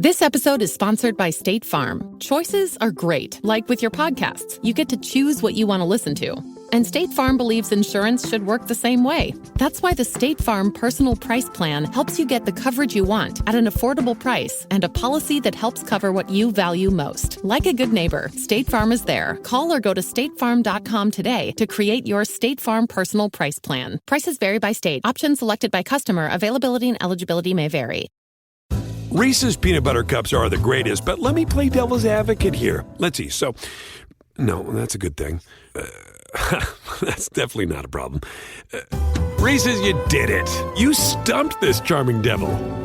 This episode is sponsored by State Farm. Choices are great. Like with your podcasts, you get to choose what you want to listen to. And State Farm believes insurance should work the same way. That's why the State Farm Personal Price Plan helps you get the coverage you want at an affordable price and a policy that helps cover what you value most. Like a good neighbor, State Farm is there. Call or go to statefarm.com today to create your State Farm Personal Price Plan. Prices vary by state. Options selected by customer. Availability and eligibility may vary. Reese's Peanut Butter Cups are the greatest, but let me play devil's advocate here. Let's see. So, no, that's a good thing. That's definitely not a problem. Reese's, you did it. You stumped this charming devil.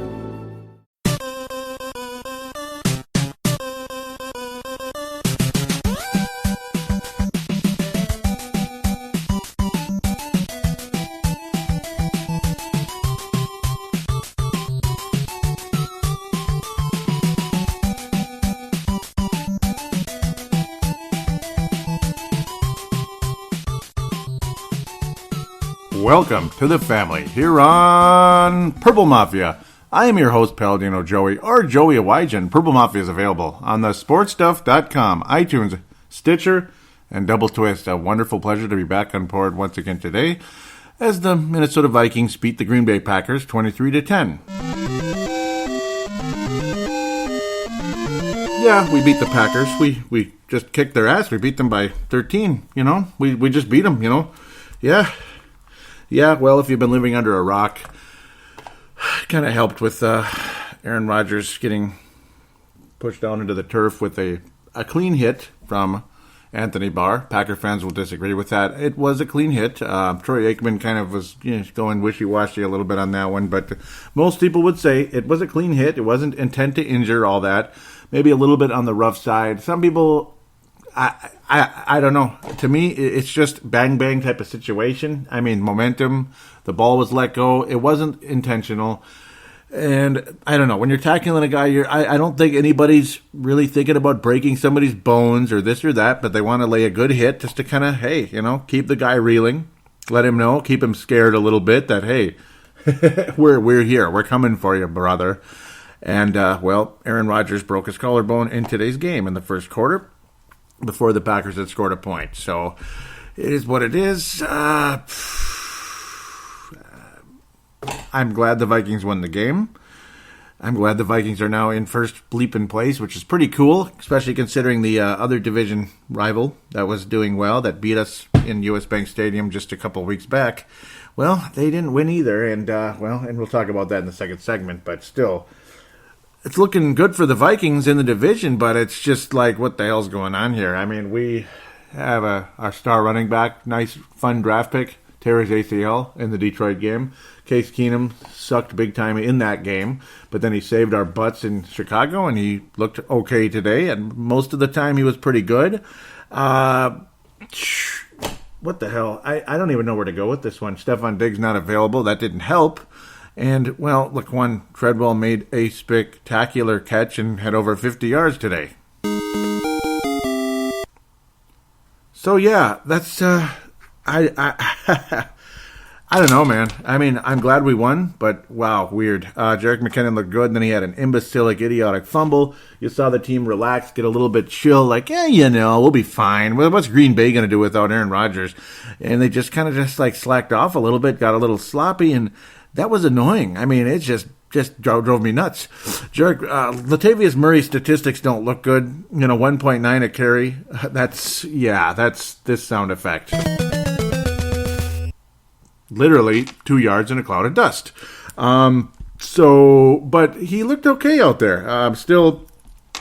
Welcome to the family here on Purple Mafia. I am your host, Paladino Joey, or Joey Awajan. Purple Mafia is available on the sportstuff.com, iTunes, Stitcher, and Double Twist. A wonderful pleasure to be back on board once again today as the Minnesota Vikings beat the Green Bay Packers 23-10. Yeah, we beat the Packers. We just kicked their ass. We beat them by 13, you know. We just beat them, you know. Yeah, well, if you've been living under a rock, kind of helped with Aaron Rodgers getting pushed down into the turf with a clean hit from Anthony Barr. Packer fans will disagree with that. It was a clean hit. Troy Aikman kind of was going wishy-washy a little bit on that one, but most people would say it was a clean hit. It wasn't intent to injure, all that. Maybe a little bit on the rough side. Some people... I don't know. To me, it's just bang-bang type of situation. I mean, momentum, the ball was let go. It wasn't intentional. And I don't know. When you're tackling a guy, I don't think anybody's really thinking about breaking somebody's bones or this or that, but they want to lay a good hit just to kind of, hey, keep the guy reeling. Let him know. Keep him scared a little bit that, hey, we're here. We're coming for you, brother. And, well, Aaron Rodgers broke his collarbone in today's game in the first quarter, before the Packers had scored a point. So it is what it is. I'm glad the Vikings won the game. I'm glad the Vikings are now in first bleeping place, which is pretty cool, especially considering the other division rival that was doing well, that beat us in US Bank Stadium just a couple weeks back. Well, they didn't win either, and we'll talk about that in the second segment, but still... It's looking good for the Vikings in the division, but it's just like, what the hell's going on here? I mean, we have our star running back, nice, fun draft pick, tear his ACL in the Detroit game. Case Keenum sucked big time in that game, but then he saved our butts in Chicago, and he looked okay today, and most of the time he was pretty good. What the hell? I don't even know where to go with this one. Stephon Diggs not available. That didn't help. And, well, Laquan Treadwell made a spectacular catch and had over 50 yards today. So, yeah, that's, I don't know, man. I mean, I'm glad we won, but, wow, weird. Jerick McKinnon looked good, and then he had an imbecilic, idiotic fumble. You saw the team relax, get a little bit chill, like, we'll be fine. Well, what's Green Bay going to do without Aaron Rodgers? And they just kind of slacked off a little bit, got a little sloppy, and... that was annoying. I mean, it just drove me nuts. Latavius Murray's statistics don't look good. 1.9 a carry. That's this sound effect. Literally 2 yards in a cloud of dust. But he looked okay out there. Still,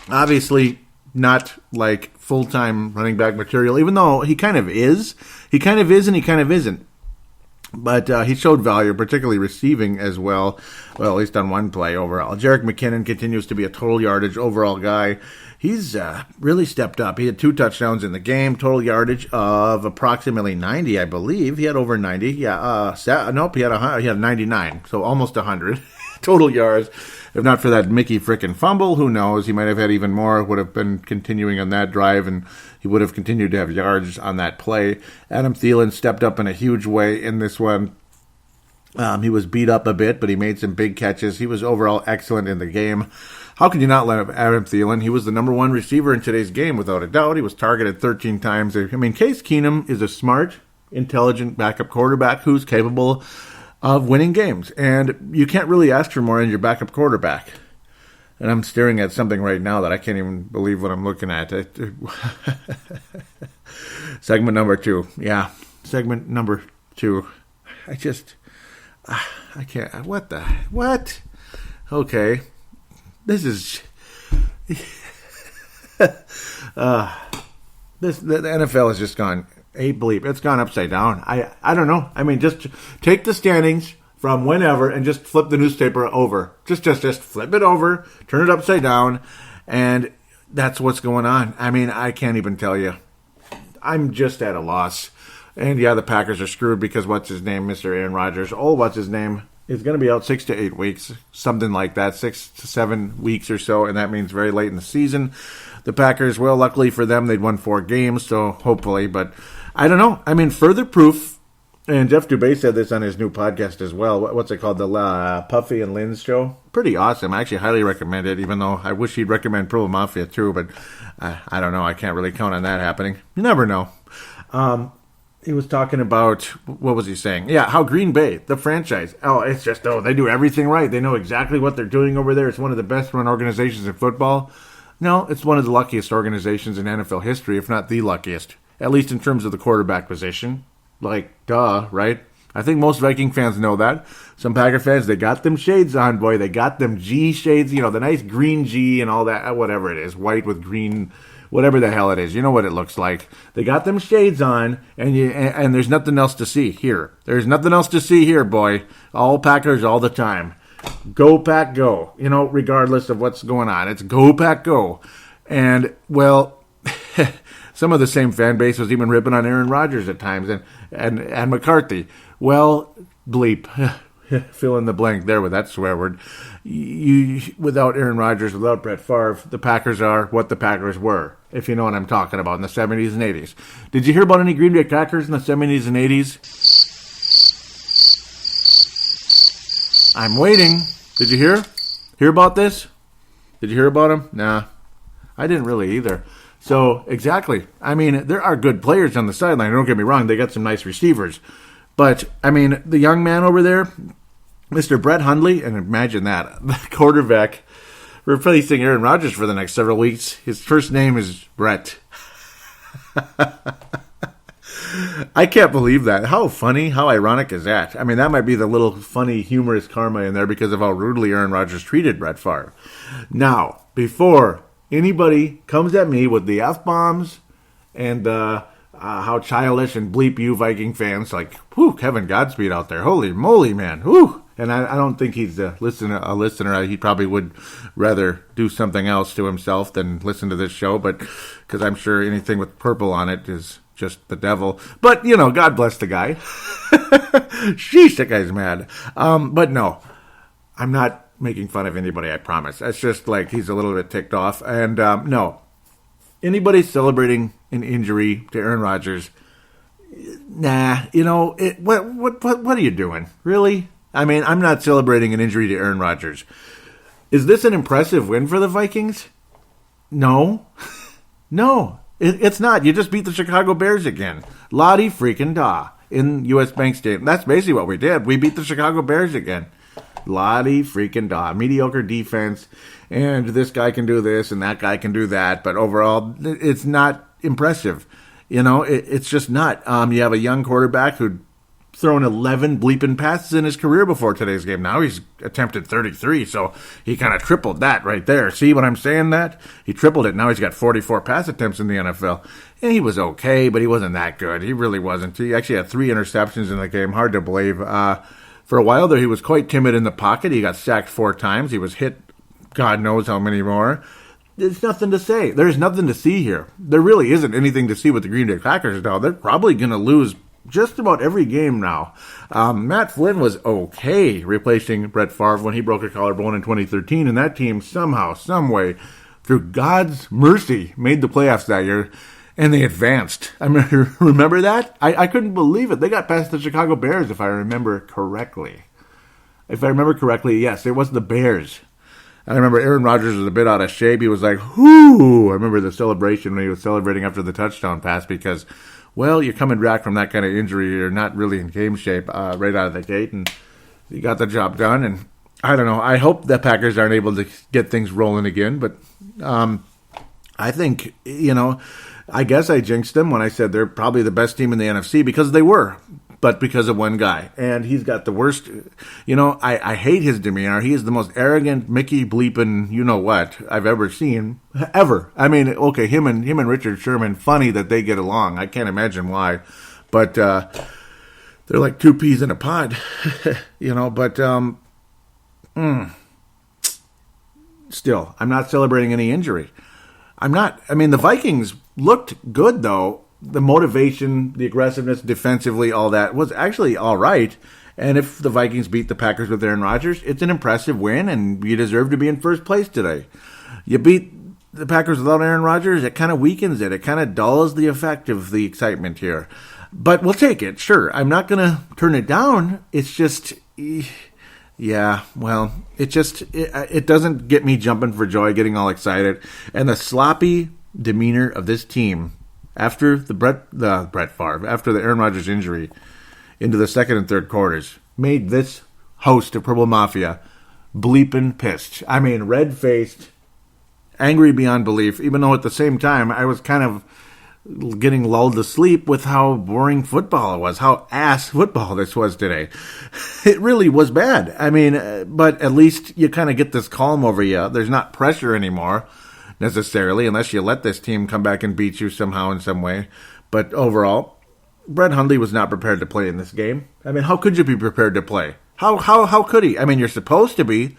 obviously not like full-time running back material, even though he kind of is. He kind of is and he kind of isn't. But he showed value, particularly receiving as well. Well, at least on one play overall. Jerick McKinnon continues to be a total yardage overall guy. He's really stepped up. He had 2 touchdowns in the game, total yardage of approximately 90, I believe. He had over 90. Yeah, nope, he had 99, so almost 100 total yards. If not for that Mickey frickin' fumble, who knows? He might have had even more, would have been continuing on that drive, and he would have continued to have yards on that play. Adam Thielen stepped up in a huge way in this one. He was beat up a bit, but he made some big catches. He was overall excellent in the game. How can you not let Adam Thielen? He was the number one receiver in today's game, without a doubt. He was targeted 13 times. I mean, Case Keenum is a smart, intelligent backup quarterback who's capable of winning games. And you can't really ask for more in your backup quarterback. And I'm staring at something right now that I can't even believe what I'm looking at. Segment number 2. Yeah, segment number 2. I can't. What? Okay. This is... the NFL has just gone a bleep. It's gone upside down. I don't know. I mean, just take the standings from whenever and just flip the newspaper over. Just flip it over, turn it upside down, and that's what's going on. I mean, I can't even tell you. I'm just at a loss. And yeah, the Packers are screwed because Mr. Aaron Rodgers, is going to be out 6 to 8 weeks, something like that, 6 to 7 weeks or so, and that means very late in the season. The Packers, well, luckily for them, they'd won 4 games, so hopefully, but I don't know. I mean, further proof, and Jeff Dubay said this on his new podcast as well. What's it called? The Puffy and Lynn's show? Pretty awesome. I actually highly recommend it, even though I wish he'd recommend Pro Mafia too, but I don't know. I can't really count on that happening. You never know. He was talking about, what was he saying? Yeah, how Green Bay, the franchise, they do everything right. They know exactly what they're doing over there. It's one of the best run organizations in football. No, it's one of the luckiest organizations in NFL history, if not the luckiest, at least in terms of the quarterback position. Like, duh, right? I think most Viking fans know that. Some Packer fans, they got them shades on, boy. They got them G shades, the nice green G and all that, whatever it is, white with green, whatever the hell it is. You know what it looks like. They got them shades on, and there's nothing else to see here. There's nothing else to see here, boy. All Packers all the time. Go Pack Go. Regardless of what's going on. It's Go Pack Go. And, well, some of the same fan base was even ripping on Aaron Rodgers at times and McCarthy. Well, bleep. Fill in the blank there with that swear word. Without Aaron Rodgers, without Brett Favre, the Packers are what the Packers were, if you know what I'm talking about, in the 70s and 80s. Did you hear about any Green Bay Packers in the 70s and 80s? I'm waiting. Did you hear? Hear about this? Did you hear about them? Nah. I didn't really either. So, exactly. I mean, there are good players on the sideline. Don't get me wrong. They got some nice receivers. But, I mean, the young man over there, Mr. Brett Hundley, and imagine that, the quarterback replacing Aaron Rodgers for the next several weeks. His first name is Brett. I can't believe that. How funny, how ironic is that? I mean, that might be the little funny, humorous karma in there because of how rudely Aaron Rodgers treated Brett Favre. Now, before anybody comes at me with the F-bombs and how childish and bleep you Viking fans, like, whew, Kevin Godspeed out there. Holy moly, man. Whew. And I don't think he's a listener. He probably would rather do something else to himself than listen to this show, but because I'm sure anything with purple on it is just the devil. But, God bless the guy. Sheesh, that guy's mad. But no, I'm not making fun of anybody, I promise. It's just like he's a little bit ticked off. And no, anybody celebrating an injury to Aaron Rodgers, nah, what are you doing? Really? I mean, I'm not celebrating an injury to Aaron Rodgers. Is this an impressive win for the Vikings? No. No, it's not. You just beat the Chicago Bears again. Lottie freaking da in U.S. Bank Stadium. That's basically what we did. We beat the Chicago Bears again. Lottie freaking da. Mediocre defense, and this guy can do this, and that guy can do that, but overall, it's not impressive. It's just not. You have a young quarterback who'd thrown 11 bleeping passes in his career before today's game. Now he's attempted 33, so he kind of tripled that right there. See what I'm saying that? He tripled it. Now he's got 44 pass attempts in the NFL. And he was okay, but he wasn't that good. He really wasn't. He actually had 3 interceptions in the game. Hard to believe. For a while there, he was quite timid in the pocket. He got sacked 4 times. He was hit God knows how many more. There's nothing to say. There's nothing to see here. There really isn't anything to see with the Green Bay Packers now. They're probably going to lose just about every game now. Matt Flynn was okay replacing Brett Favre when he broke a collarbone in 2013, and that team somehow, someway, through God's mercy, made the playoffs that year, and they advanced. I mean, remember that? I couldn't believe it. They got past the Chicago Bears, if I remember correctly. If I remember correctly, yes, it was the Bears. I remember Aaron Rodgers was a bit out of shape. He was like, whoo! I remember the celebration when he was celebrating after the touchdown pass because, well, you're coming back from that kind of injury. You're not really in game shape right out of the gate, and you got the job done. And I don't know. I hope the Packers aren't able to get things rolling again, but I think, I guess I jinxed them when I said they're probably the best team in the NFC because they were. But because of one guy. And he's got the worst, I hate his demeanor. He is the most arrogant Mickey bleeping you-know-what I've ever seen. Ever. I mean, okay, him and Richard Sherman, funny that they get along. I can't imagine why. But they're like two peas in a pod. Still, I'm not celebrating any injury. The Vikings looked good, though. The motivation, the aggressiveness, defensively, all that was actually all right. And if the Vikings beat the Packers with Aaron Rodgers, it's an impressive win, and you deserve to be in first place today. You beat the Packers without Aaron Rodgers, it kind of weakens it. It kind of dulls the effect of the excitement here. But we'll take it, sure. I'm not going to turn it down. It's just, it doesn't get me jumping for joy, getting all excited. And the sloppy demeanor of this team after the Aaron Rodgers injury into the second and third quarters made this host of Purple Mafia bleeping pissed. I mean, red-faced, angry beyond belief, even though at the same time I was kind of getting lulled to sleep with how boring football it was, how ass football this was today. It really was bad. I mean, but at least you kind of get this calm over you. There's not pressure anymore, necessarily, unless you let this team come back and beat you somehow in some way. But overall, Brett Hundley was not prepared to play in this game. I mean, how could you be prepared to play? How could he? I mean, you're supposed to be,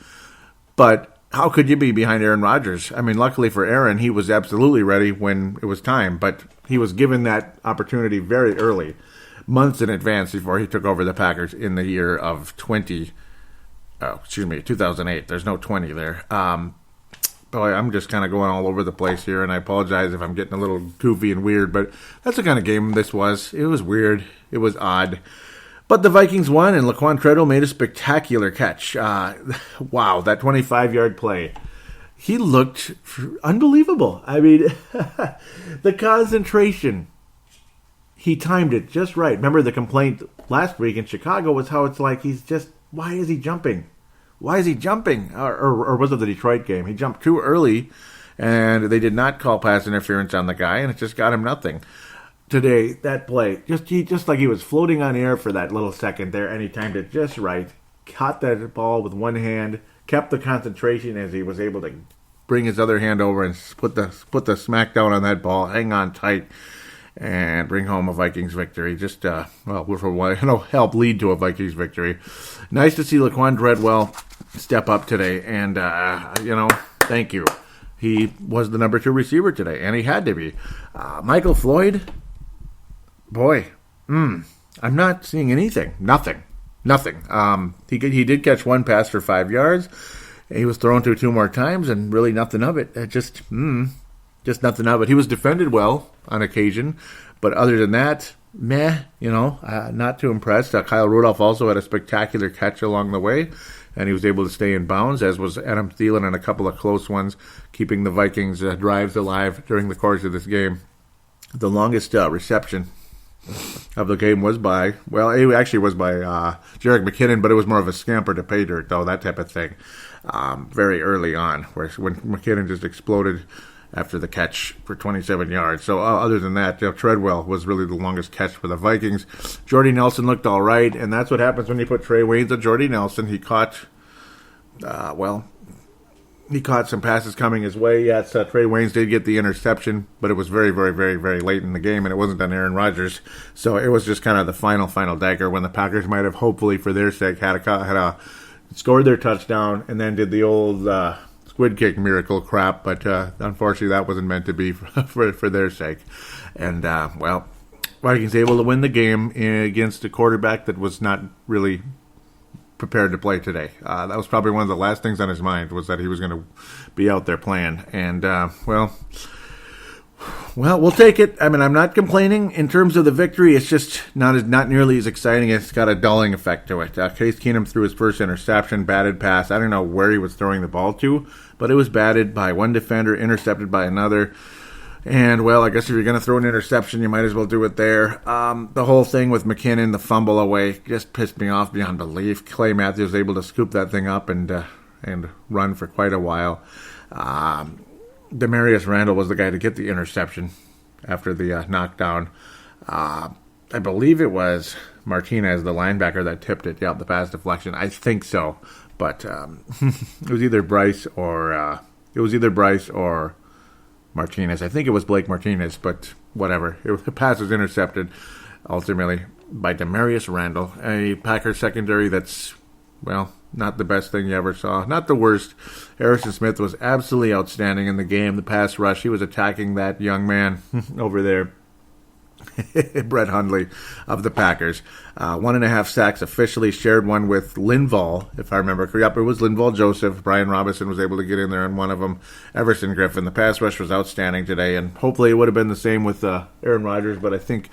but how could you be behind Aaron Rodgers? I mean, luckily for Aaron, he was absolutely ready when it was time, but he was given that opportunity very early, months in advance before he took over the Packers in the year of 2008. There's no 20 there. Boy, I'm just kind of going all over the place here, and I apologize if I'm getting a little goofy and weird, but that's the kind of game this was. It was weird. It was odd. But the Vikings won, and Laquan Treadwell made a spectacular catch. Wow, that 25-yard play. He looked unbelievable. I mean, the concentration. He timed it just right. Remember the complaint last week in Chicago was how it's like why is he jumping? Why is he jumping? Or was it the Detroit game? He jumped too early, and they did not call pass interference on the guy, and it just got him nothing. Today, that play, just like he was floating on air for that little second there, and he timed it just right, caught that ball with one hand, kept the concentration as he was able to bring his other hand over and put the smack down on that ball, hang on tight, and bring home a Vikings victory. Just, help lead to a Vikings victory. Nice to see Laquan Treadwell step up today, and, thank you. He was the number 2 receiver today, and he had to be. Michael Floyd, boy, I'm not seeing anything. Nothing. He did catch one pass for 5 yards. He was thrown to 2 more times, and really nothing of it. Just nothing of it. He was defended well on occasion, but other than that, not too impressed. Kyle Rudolph also had a spectacular catch along the way, and he was able to stay in bounds, as was Adam Thielen and a couple of close ones, keeping the Vikings' drives alive during the course of this game. The longest reception of the game was by Jerick McKinnon, but it was more of a scamper to pay dirt, though, that type of thing, very early on, when McKinnon just exploded after the catch for 27 yards. So other than that, Treadwell was really the longest catch for the Vikings. Jordy Nelson looked all right, and that's what happens when you put Trey Waynes on Jordy Nelson. He caught some passes coming his way. Yes, Trey Waynes did get the interception, but it was very, very, very, very late in the game, and it wasn't on Aaron Rodgers. So it was just kind of the final dagger when the Packers might have, hopefully for their sake, had scored their touchdown and then did the old squid kick miracle crap, but unfortunately that wasn't meant to be for their sake. And, Vikings able to win the game against a quarterback that was not really prepared to play today. That was probably one of the last things on his mind, was that he was going to be out there playing. And, Well, we'll take it. I mean, I'm not complaining in terms of the victory. It's just not nearly as exciting. It's got a dulling effect to it. Case Keenum threw his first interception, batted pass. I don't know where he was throwing the ball to, but it was batted by one defender, intercepted by another. And, well, I guess if you're going to throw an interception, you might as well do it there. The whole thing with McKinnon, the fumble away, just pissed me off beyond belief. Clay Matthews was able to scoop that thing up and run for quite a while. Demarius Randall was the guy to get the interception after the knockdown. I believe it was Martinez, the linebacker, that tipped it. Yeah, the pass deflection. I think so. But it was either Bryce or Martinez. I think it was Blake Martinez, but whatever. The pass was intercepted ultimately by Demarius Randall, a Packers secondary that's, well, not the best thing you ever saw. Not the worst. Harrison Smith was absolutely outstanding in the game. The pass rush, he was attacking that young man over there, Brett Hundley of the Packers. 1.5 sacks officially, shared one with Linval, if I remember correctly. Yep, it was Linval Joseph. Brian Robinson was able to get in there on one of them. Everson Griffin. The pass rush was outstanding today, and hopefully it would have been the same with Aaron Rodgers, but I think,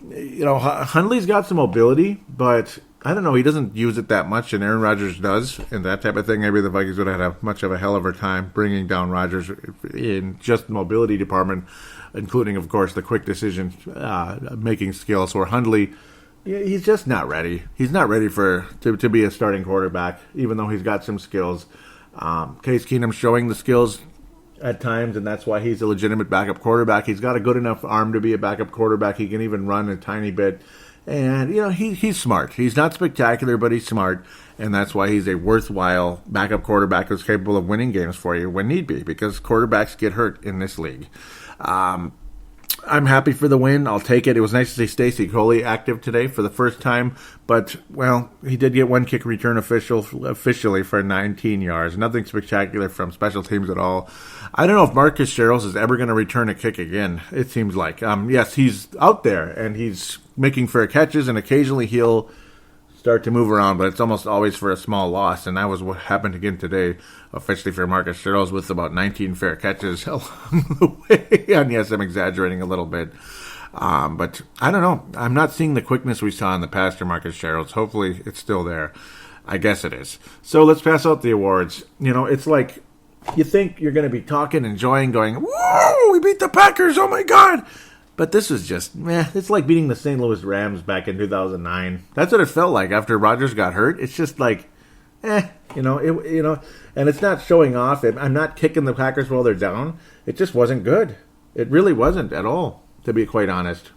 Hundley's got some mobility, but I don't know, he doesn't use it that much, and Aaron Rodgers does, and that type of thing. Maybe the Vikings would have had much of a hell of a time bringing down Rodgers in just the mobility department, including, of course, the quick decision making skills. Where Hundley, he's just not ready. He's not ready to be a starting quarterback, even though he's got some skills. Case Keenum showing the skills at times, and that's why he's a legitimate backup quarterback. He's got a good enough arm to be a backup quarterback. He can even run a tiny bit. And, he's smart. He's not spectacular, but he's smart. And that's why he's a worthwhile backup quarterback who's capable of winning games for you when need be, because quarterbacks get hurt in this league. I'm happy for the win. I'll take it. It was nice to see Stacey Coley active today for the first time. But, well, he did get one kick return officially for 19 yards. Nothing spectacular from special teams at all. I don't know if Marcus Sherrills is ever going to return a kick again, it seems like. Yes, he's out there, and he's making fair catches, and occasionally he'll start to move around, but it's almost always for a small loss, and that was what happened again today, officially for Marcus Sherrills, with about 19 fair catches along the way. And yes, I'm exaggerating a little bit. But I don't know. I'm not seeing the quickness we saw in the past for Marcus Sherrills. Hopefully it's still there. I guess it is. So let's pass out the awards. It's like you think you're going to be talking, enjoying, going, whoa, we beat the Packers, oh my God. But this was just, it's like beating the St. Louis Rams back in 2009. That's what it felt like after Rodgers got hurt. It's just like, and it's not showing off. I'm not kicking the Packers while they're down. It just wasn't good. It really wasn't at all, to be quite honest.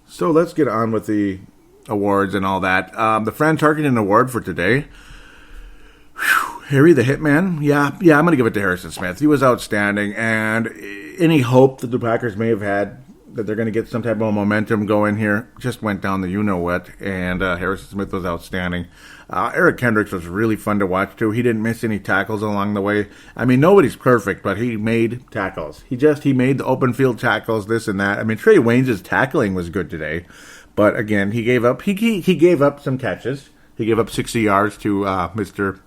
So let's get on with the awards and all that. The Fran Tarkenton Award for today. Harry the Hitman. Yeah, I'm going to give it to Harrison Smith. He was outstanding, and any hope that the Packers may have had that they're going to get some type of momentum going here just went down the you-know-what, and Harrison Smith was outstanding. Eric Kendricks was really fun to watch, too. He didn't miss any tackles along the way. I mean, nobody's perfect, but he made tackles. He made the open field tackles, this and that. I mean, Trey Waynes' tackling was good today, but again, he gave up some catches. He gave up 60 yards to Mr.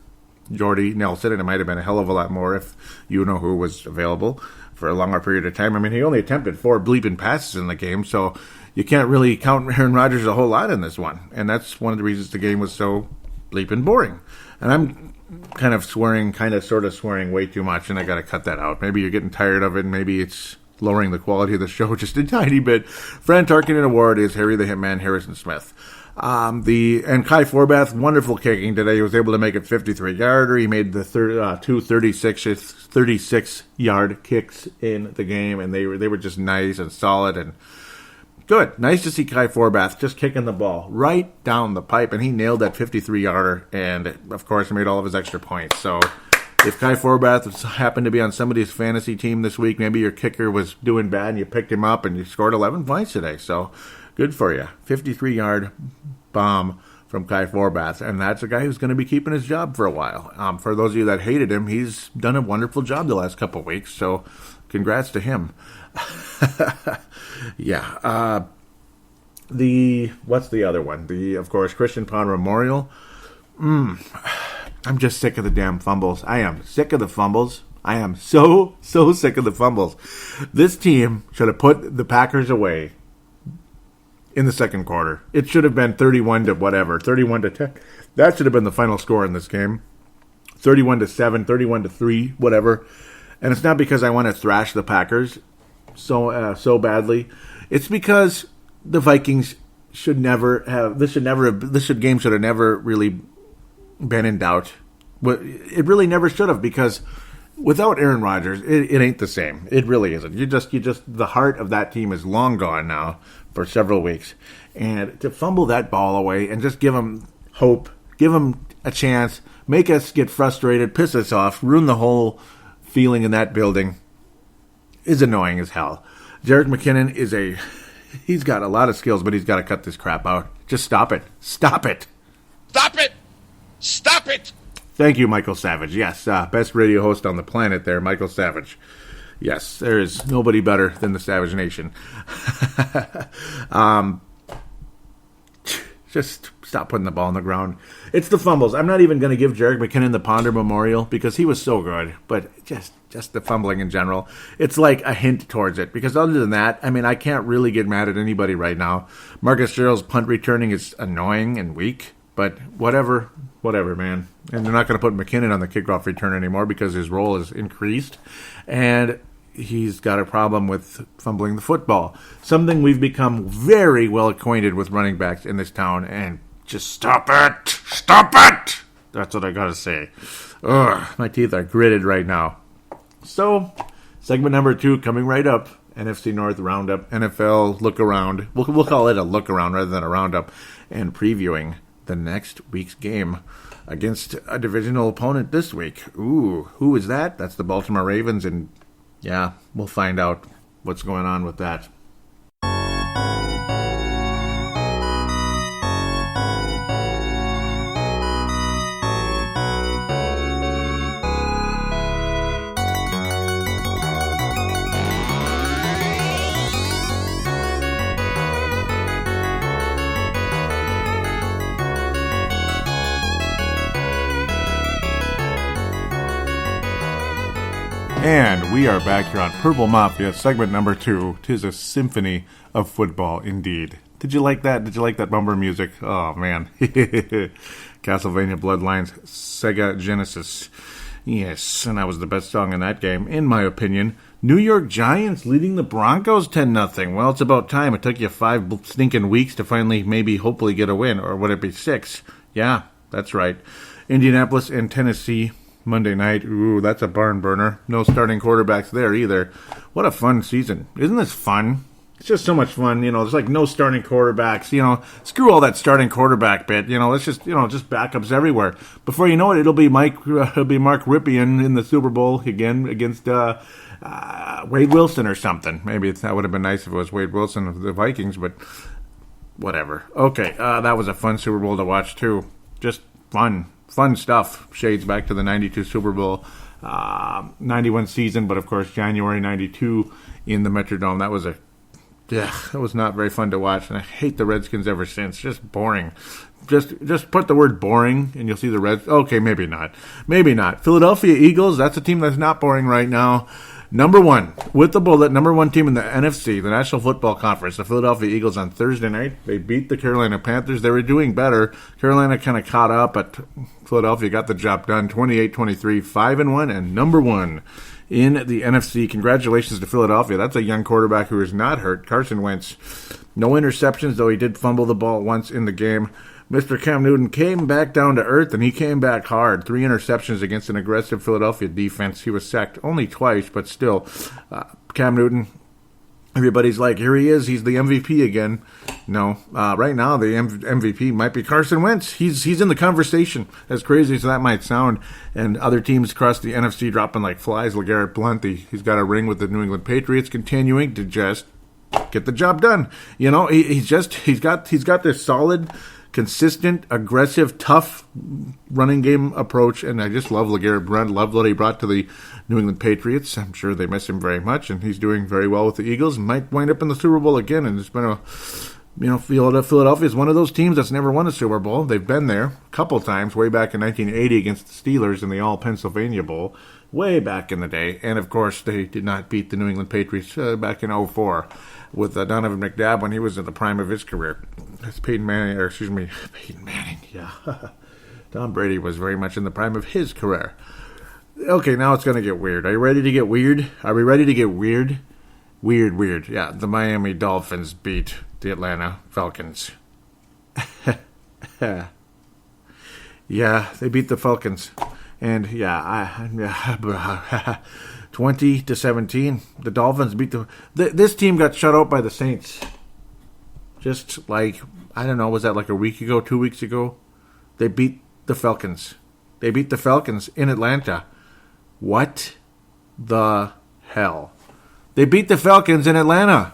Jordy Nelson, and it might have been a hell of a lot more if you know who was available for a longer period of time. I mean, he only attempted 4 bleeping passes in the game, so you can't really count Aaron Rodgers a whole lot in this one. And that's one of the reasons the game was so bleeping boring. And I'm kind of sort of swearing way too much, and I got to cut that out. Maybe you're getting tired of it, and maybe it's lowering the quality of the show just a tiny bit. Fran Tarkenton Award is Harry the Hitman Harrison Smith. And Kai Forbath, wonderful kicking today. He was able to make it 53-yarder. He made the two 36-yard kicks in the game, and they were just nice and solid and good. Nice to see Kai Forbath just kicking the ball right down the pipe, and he nailed that 53-yarder, and of course he made all of his extra points. So if Kai Forbath happened to be on somebody's fantasy team this week, maybe your kicker was doing bad and you picked him up and you scored 11 points today. So good for you. 53-yard bomb from Kai Forbath. And that's a guy who's going to be keeping his job for a while. For those of you that hated him, he's done a wonderful job the last couple of weeks. So congrats to him. Yeah. What's the other one? Of course, Christian Pond Memorial. I'm just sick of the damn fumbles. I am sick of the fumbles. I am so sick of the fumbles. This team should have put the Packers away in the second quarter. It should have been 31 to whatever, 31 to 10. That should have been the final score in this game. 31 to 7, 31 to 3, whatever. And it's not because I want to thrash the Packers so badly. It's because the Vikings should never have. This game should have never really been in doubt. It really never should have, because without Aaron Rodgers, it ain't the same. It really isn't. You just the heart of that team is long gone now for several weeks, and to fumble that ball away and just give them hope, give them a chance, make us get frustrated, piss us off, ruin the whole feeling in that building is annoying as hell. Jerick McKinnon he's got a lot of skills, but he's got to cut this crap out. Just stop it. Stop it. Stop it. Stop it. Thank you, Michael Savage. Yes, best radio host on the planet there, Michael Savage. Yes, there is nobody better than the Savage Nation. Just stop putting the ball on the ground. It's the fumbles. I'm not even going to give Jerick McKinnon the Ponder Memorial because he was so good, but just the fumbling in general. It's like a hint towards it, because other than that, I mean, I can't really get mad at anybody right now. Marcus Gerald's punt returning is annoying and weak, but whatever, man. And they're not going to put McKinnon on the kickoff return anymore because his role is increased, and he's got a problem with fumbling the football. Something we've become very well acquainted with running backs in this town, and just stop it! Stop it! That's what I gotta say. Ugh, my teeth are gritted right now. So, segment number 2 coming right up. NFC North Roundup, NFL Look Around. We'll call it a look around rather than a roundup, and previewing the next week's game against a divisional opponent this week. Ooh, who is that? That's the Baltimore Ravens, and yeah, we'll find out what's going on with that. And we are back here on Purple Mafia, segment number 2. 'Tis a symphony of football, indeed. Did you like that? Did you like that bumper music? Oh, man. Castlevania Bloodlines, Sega Genesis. Yes, and that was the best song in that game, in my opinion. New York Giants leading the Broncos 10-0. Well, it's about time. It took you 5 stinking weeks to finally, maybe, hopefully get a win. Or would it be 6? Yeah, that's right. Indianapolis and Tennessee Monday night. Ooh, that's a barn burner. No starting quarterbacks there either. What a fun season. Isn't this fun? It's just so much fun. There's like no starting quarterbacks. Screw all that starting quarterback bit. Let's just backups everywhere. Before you know it, it'll be Mark Ripien in the Super Bowl again against Wade Wilson or something. Maybe that would have been nice if it was Wade Wilson of the Vikings, but whatever. Okay, that was a fun Super Bowl to watch too. Just fun stuff. Shades back to the 92 Super Bowl, 91 season, but of course January 92 in the Metrodome. That was not very fun to watch, and I hate the Redskins ever since. Just boring. Just put the word boring, and you'll see the Reds. Okay, maybe not. Philadelphia Eagles, that's a team that's not boring right now. Number 1, with the bullet, number 1 team in the NFC, the National Football Conference, the Philadelphia Eagles on Thursday night. They beat the Carolina Panthers. They were doing better. Carolina kind of caught up, but Philadelphia got the job done, 28-23, 5-1, and number 1 in the NFC. Congratulations to Philadelphia. That's a young quarterback who is not hurt, Carson Wentz. No interceptions, though he did fumble the ball once in the game. Mr. Cam Newton came back down to earth, and he came back hard. 3 interceptions against an aggressive Philadelphia defense. He was sacked only twice, but still, Cam Newton, everybody's like, here he is, he's the MVP again. No, right now the MVP might be Carson Wentz. He's in the conversation, as crazy as that might sound. And other teams across the NFC dropping like flies. LeGarrette Blount, he's got a ring with the New England Patriots, continuing to just get the job done. He's got this solid, consistent, aggressive, tough running game approach, and I just love LeGarrette Blount. Love what he brought to the New England Patriots. I'm sure they miss him very much, and he's doing very well with the Eagles. Might wind up in the Super Bowl again, and it's been Philadelphia is one of those teams that's never won a Super Bowl. They've been there a couple times, way back in 1980 against the Steelers in the All-Pennsylvania Bowl. way back in the day. And, of course, they did not beat the New England Patriots back in 2004 with Donovan McNabb when he was in the prime of his career. That's Peyton Manning, yeah. Tom Brady was very much in the prime of his career. Okay, now it's going to get weird. Are you ready to get weird? Are we ready to get weird? Weird. Yeah, the Miami Dolphins beat the Atlanta Falcons. Yeah, they beat the Falcons. And, 20-17. The Dolphins beat this team got shut out by the Saints. Just like, I don't know, was that like a week ago, 2 weeks ago? They beat the Falcons. They beat the Falcons in Atlanta. What the hell? They beat the Falcons in Atlanta.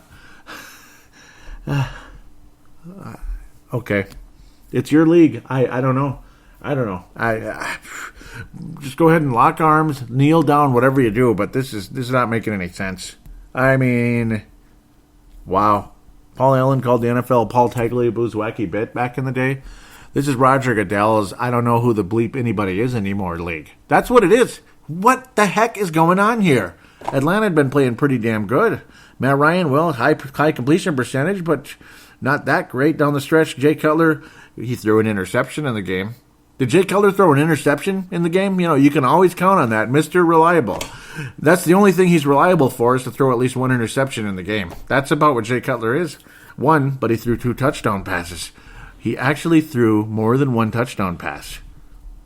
Okay. It's your league. I don't know. I just go ahead and lock arms, kneel down, whatever you do, but this is not making any sense. I mean, wow. Paul Allen called the NFL Paul Tagliabue's wacky bit back in the day. This is Roger Goodell's I don't know who the bleep anybody is anymore league. That's what it is. What the heck is going on here? Atlanta had been playing pretty damn good. Matt Ryan, well, high completion percentage, but not that great down the stretch. Jay Cutler, he threw an interception in the game. Did Jay Cutler throw an interception in the game? You know, you can always count on that. Mr. Reliable. That's the only thing he's reliable for, is to throw at least one interception in the game. That's about what Jay Cutler is. One, but he threw 2 touchdown passes. He actually threw more than 1 touchdown pass.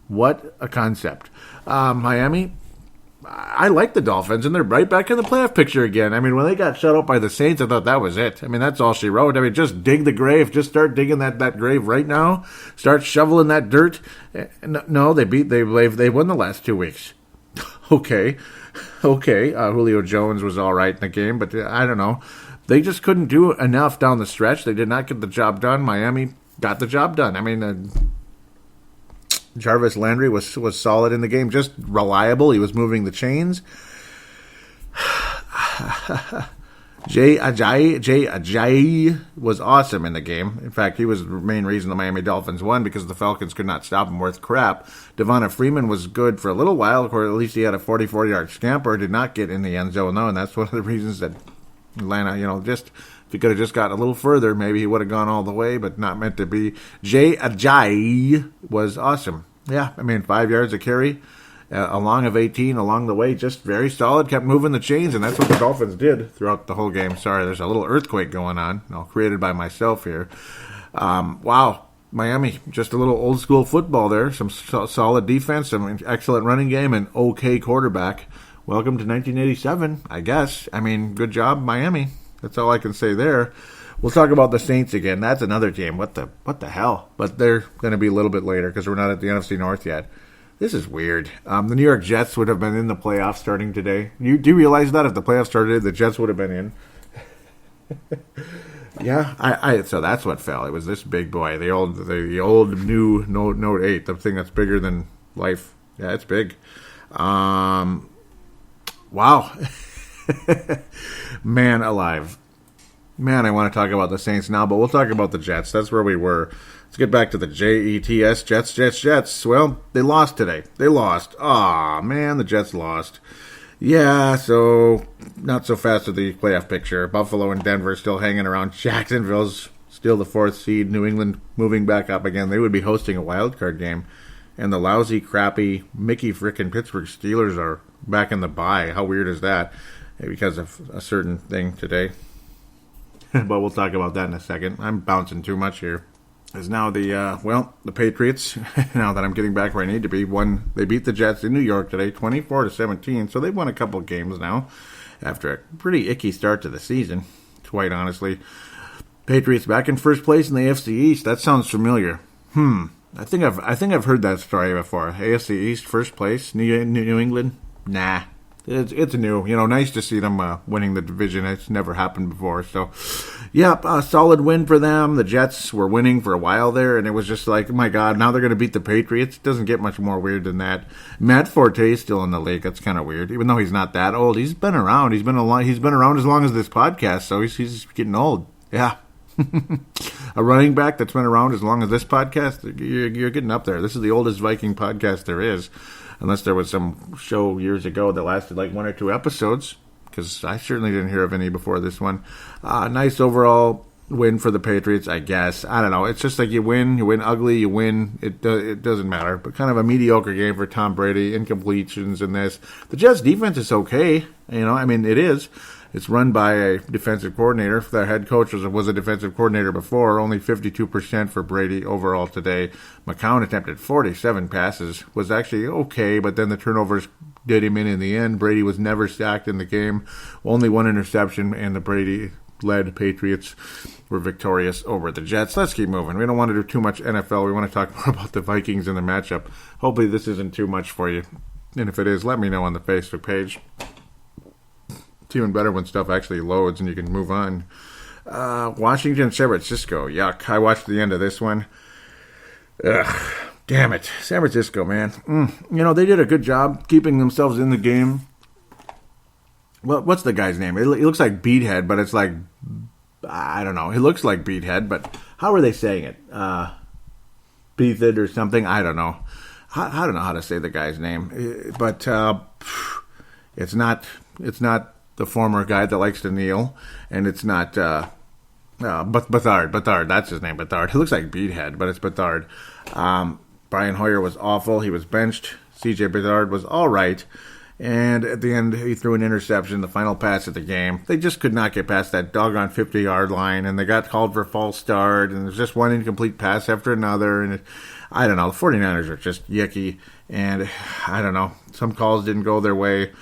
What a concept. Miami, I like the Dolphins, and they're right back in the playoff picture again. I mean, when they got shut out by the Saints, I thought that was it. I mean, that's all she wrote. I mean, just dig the grave. Just start digging that grave right now. Start shoveling that dirt. No, they won the last 2 weeks. Okay. Julio Jones was all right in the game, but I don't know. They just couldn't do enough down the stretch. They did not get the job done. Miami got the job done. I mean, Jarvis Landry was solid in the game, just reliable. He was moving the chains. Jay Ajayi was awesome in the game. In fact, he was the main reason the Miami Dolphins won, because the Falcons could not stop him worth crap. Devonta Freeman was good for a little while, or at least he had a 44-yard scamper. Did not get in the end zone, though, and that's one of the reasons that Atlanta, just if he could have just got a little further, maybe he would have gone all the way, but not meant to be. Jay Ajayi was awesome. Yeah, I mean, 5 yards a carry, along of 18 along the way, just very solid, kept moving the chains, and that's what the Dolphins did throughout the whole game. Sorry, there's a little earthquake going on, created by myself here. Wow, Miami, just a little old school football there, some solid defense, some excellent running game, and okay quarterback. Welcome to 1987, I guess. I mean, good job, Miami. That's all I can say there. We'll talk about the Saints again. That's another team. What the hell? But they're going to be a little bit later because we're not at the NFC North yet. This is weird. The New York Jets would have been in the playoffs starting today. Do you realize that if the playoffs started, the Jets would have been in? Yeah, so that's what fell. It was this big boy, the old new Note 8, the thing that's bigger than life. Yeah, it's big. Wow. Man alive. Man, I want to talk about the Saints now, but we'll talk about the Jets. That's where we were. Let's get back to the Jets, Jets. Well, they lost today. They lost. Aw, man, the Jets lost. Yeah, so not so fast with the playoff picture. Buffalo and Denver still hanging around. Jacksonville's still the 4th seed. New England moving back up again. They would be hosting a wild card game. And the lousy, crappy, Mickey frickin' Pittsburgh Steelers are back in the bye. How weird is that? Because of a certain thing today. But we'll talk about that in a second. I'm bouncing too much here. Is now the Patriots, now that I'm getting back where I need to be, they beat the Jets in New York today, 24-17. So they've won a couple games now after a pretty icky start to the season, quite honestly. Patriots back in first place in the AFC East. That sounds familiar. I think I've heard that story before. AFC East first place, New England. Nah. It's new. Nice to see them winning the division. It's never happened before. So, yeah, a solid win for them. The Jets were winning for a while there, and it was just like, oh my God, now they're going to beat the Patriots. It doesn't get much more weird than that. Matt Forte is still in the league. That's kind of weird, even though he's not that old. He's been around. He's been around as long as this podcast, so he's getting old. Yeah. A running back that's been around as long as this podcast, you're getting up there. This is the oldest Viking podcast there is. unless there was some show years ago that lasted like 1 or 2 episodes, because I certainly didn't hear of any before this one. Nice overall win for the Patriots, I guess. I don't know. It's just like you win ugly, you win. It doesn't matter. But kind of a mediocre game for Tom Brady, incompletions in this. The Jets' defense is okay. It is. It's run by a defensive coordinator. Their head coach was a defensive coordinator before. Only 52% for Brady overall today. McCown attempted 47 passes. Was actually okay, but then the turnovers did him in the end. Brady was never sacked in the game. Only 1 interception, and the Brady-led Patriots were victorious over the Jets. Let's keep moving. We don't want to do too much NFL. We want to talk more about the Vikings and the matchup. Hopefully this isn't too much for you. And if it is, let me know on the Facebook page. It's even better when stuff actually loads and you can move on. Washington, San Francisco. Yuck. I watched the end of this one. Ugh. Damn it. San Francisco, man. They did a good job keeping themselves in the game. Well, what's the guy's name? He looks like Beathead, but it's like, I don't know. He looks like Beathead, but how are they saying it? Beathead or something? I don't know. I don't know how to say the guy's name. But it's not the former guy that likes to kneel, and it's not Bethard. That's his name, Bethard. He looks like Beathead, but it's Bethard. Brian Hoyer was awful. He was benched. C.J. Bethard was all right. And at the end, he threw an interception, the final pass of the game. They just could not get past that doggone 50-yard line, and they got called for a false start, and there's just one incomplete pass after another. And I don't know. The 49ers are just yucky, and I don't know. Some calls didn't go their way.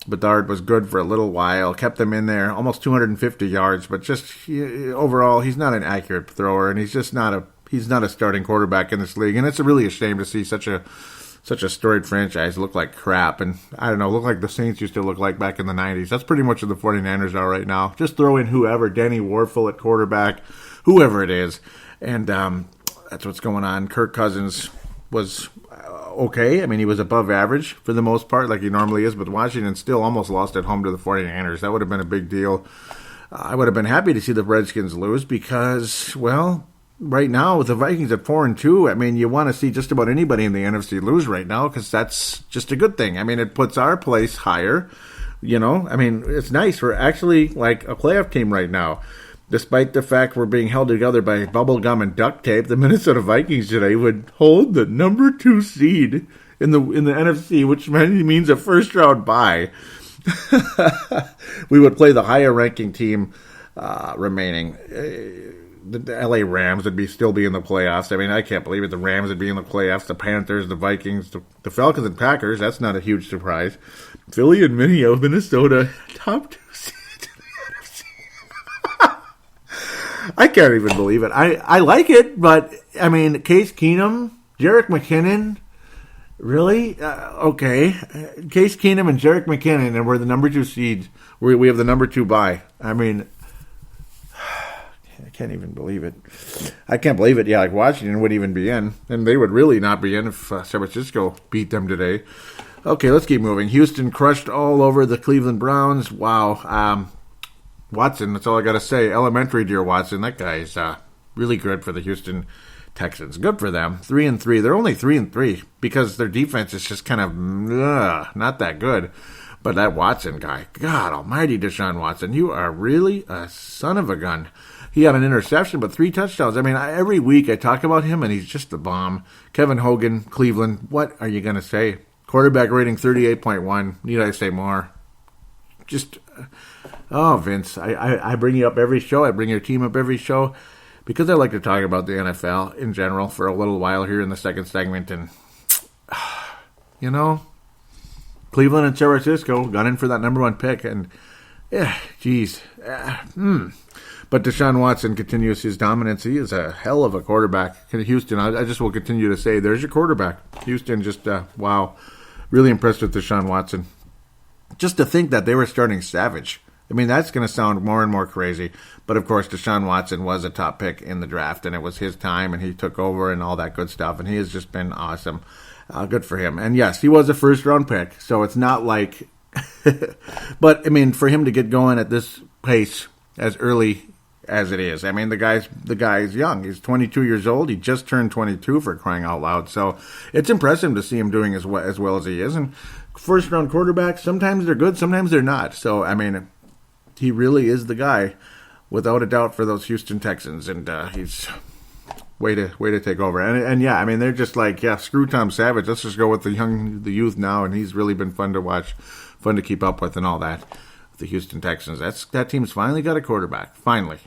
Bedard was good for a little while, kept them in there, almost 250 yards, but just overall, he's not an accurate thrower, and he's just not a starting quarterback in this league. And it's really a shame to see such a storied franchise look like crap, and I don't know, look like the Saints used to look like back in the 90s. That's pretty much what the 49ers are right now. Just throw in whoever, Danny Warfel at quarterback, whoever it is, and that's what's going on. Kirk Cousins was okay. He was above average for the most part, like he normally is, but Washington still almost lost at home to the 49ers. That would have been a big deal. I would have been happy to see the Redskins lose because, well, right now with the Vikings at 4-2, you want to see just about anybody in the NFC lose right now because that's just a good thing. It puts our place higher. It's nice. We're actually like a playoff team right now. Despite the fact we're being held together by bubble gum and duct tape, the Minnesota Vikings today would hold the number 2 seed in the NFC, which means a first-round bye. We would play the higher-ranking team remaining. The LA Rams would still be in the playoffs. I can't believe it. The Rams would be in the playoffs. The Panthers, the Vikings, the Falcons and Packers. That's not a huge surprise. Philly and Minnesota, top 2 seeds in the NFC. I can't even believe it. I like it, but, Case Keenum, Jerick McKinnon, really? Okay. Case Keenum and Jerick McKinnon, and we're the number 2 seeds. We have the number 2 bye. I can't even believe it. I can't believe it. Yeah, like Washington would even be in, and they would really not be in if San Francisco beat them today. Okay, let's keep moving. Houston crushed all over the Cleveland Browns. Wow. Watson, that's all I got to say. Elementary, dear Watson. That guy is really good for the Houston Texans. Good for them. 3-3. They're only 3-3 because their defense is just kind of not that good. But that Watson guy, God almighty, Deshaun Watson, you are really a son of a gun. He had an interception, but 3 touchdowns. Every week I talk about him, and he's just the bomb. Kevin Hogan, Cleveland, what are you going to say? Quarterback rating 38.1. Need I say more? Just, Vince, I bring you up every show. I bring your team up every show because I like to talk about the NFL in general for a little while here in the second segment. And, Cleveland and San Francisco got in for that number 1 pick. And, But Deshaun Watson continues his dominance. He is a hell of a quarterback. Houston, I just will continue to say, there's your quarterback. Houston just, wow. Really impressed with Deshaun Watson. Just to think that they were starting Savage. That's going to sound more and more crazy. But, of course, Deshaun Watson was a top pick in the draft, and it was his time, and he took over and all that good stuff. And he has just been awesome. Good for him. And, yes, he was a first-round pick, so it's not like – but, for him to get going at this pace as early as it is. I mean, the guy's young. He's 22 years old. He just turned 22 for crying out loud. So it's impressive to see him doing as well as he is. And first-round quarterbacks, sometimes they're good, sometimes they're not. So, I mean, he really is the guy, without a doubt, for those Houston Texans. And he's way to take over. And yeah, I mean, they're just like, yeah, screw Tom Savage. Let's just go with the youth now. And he's really been fun to watch, fun to keep up with and all that. The Houston Texans. That team's finally got a quarterback. Finally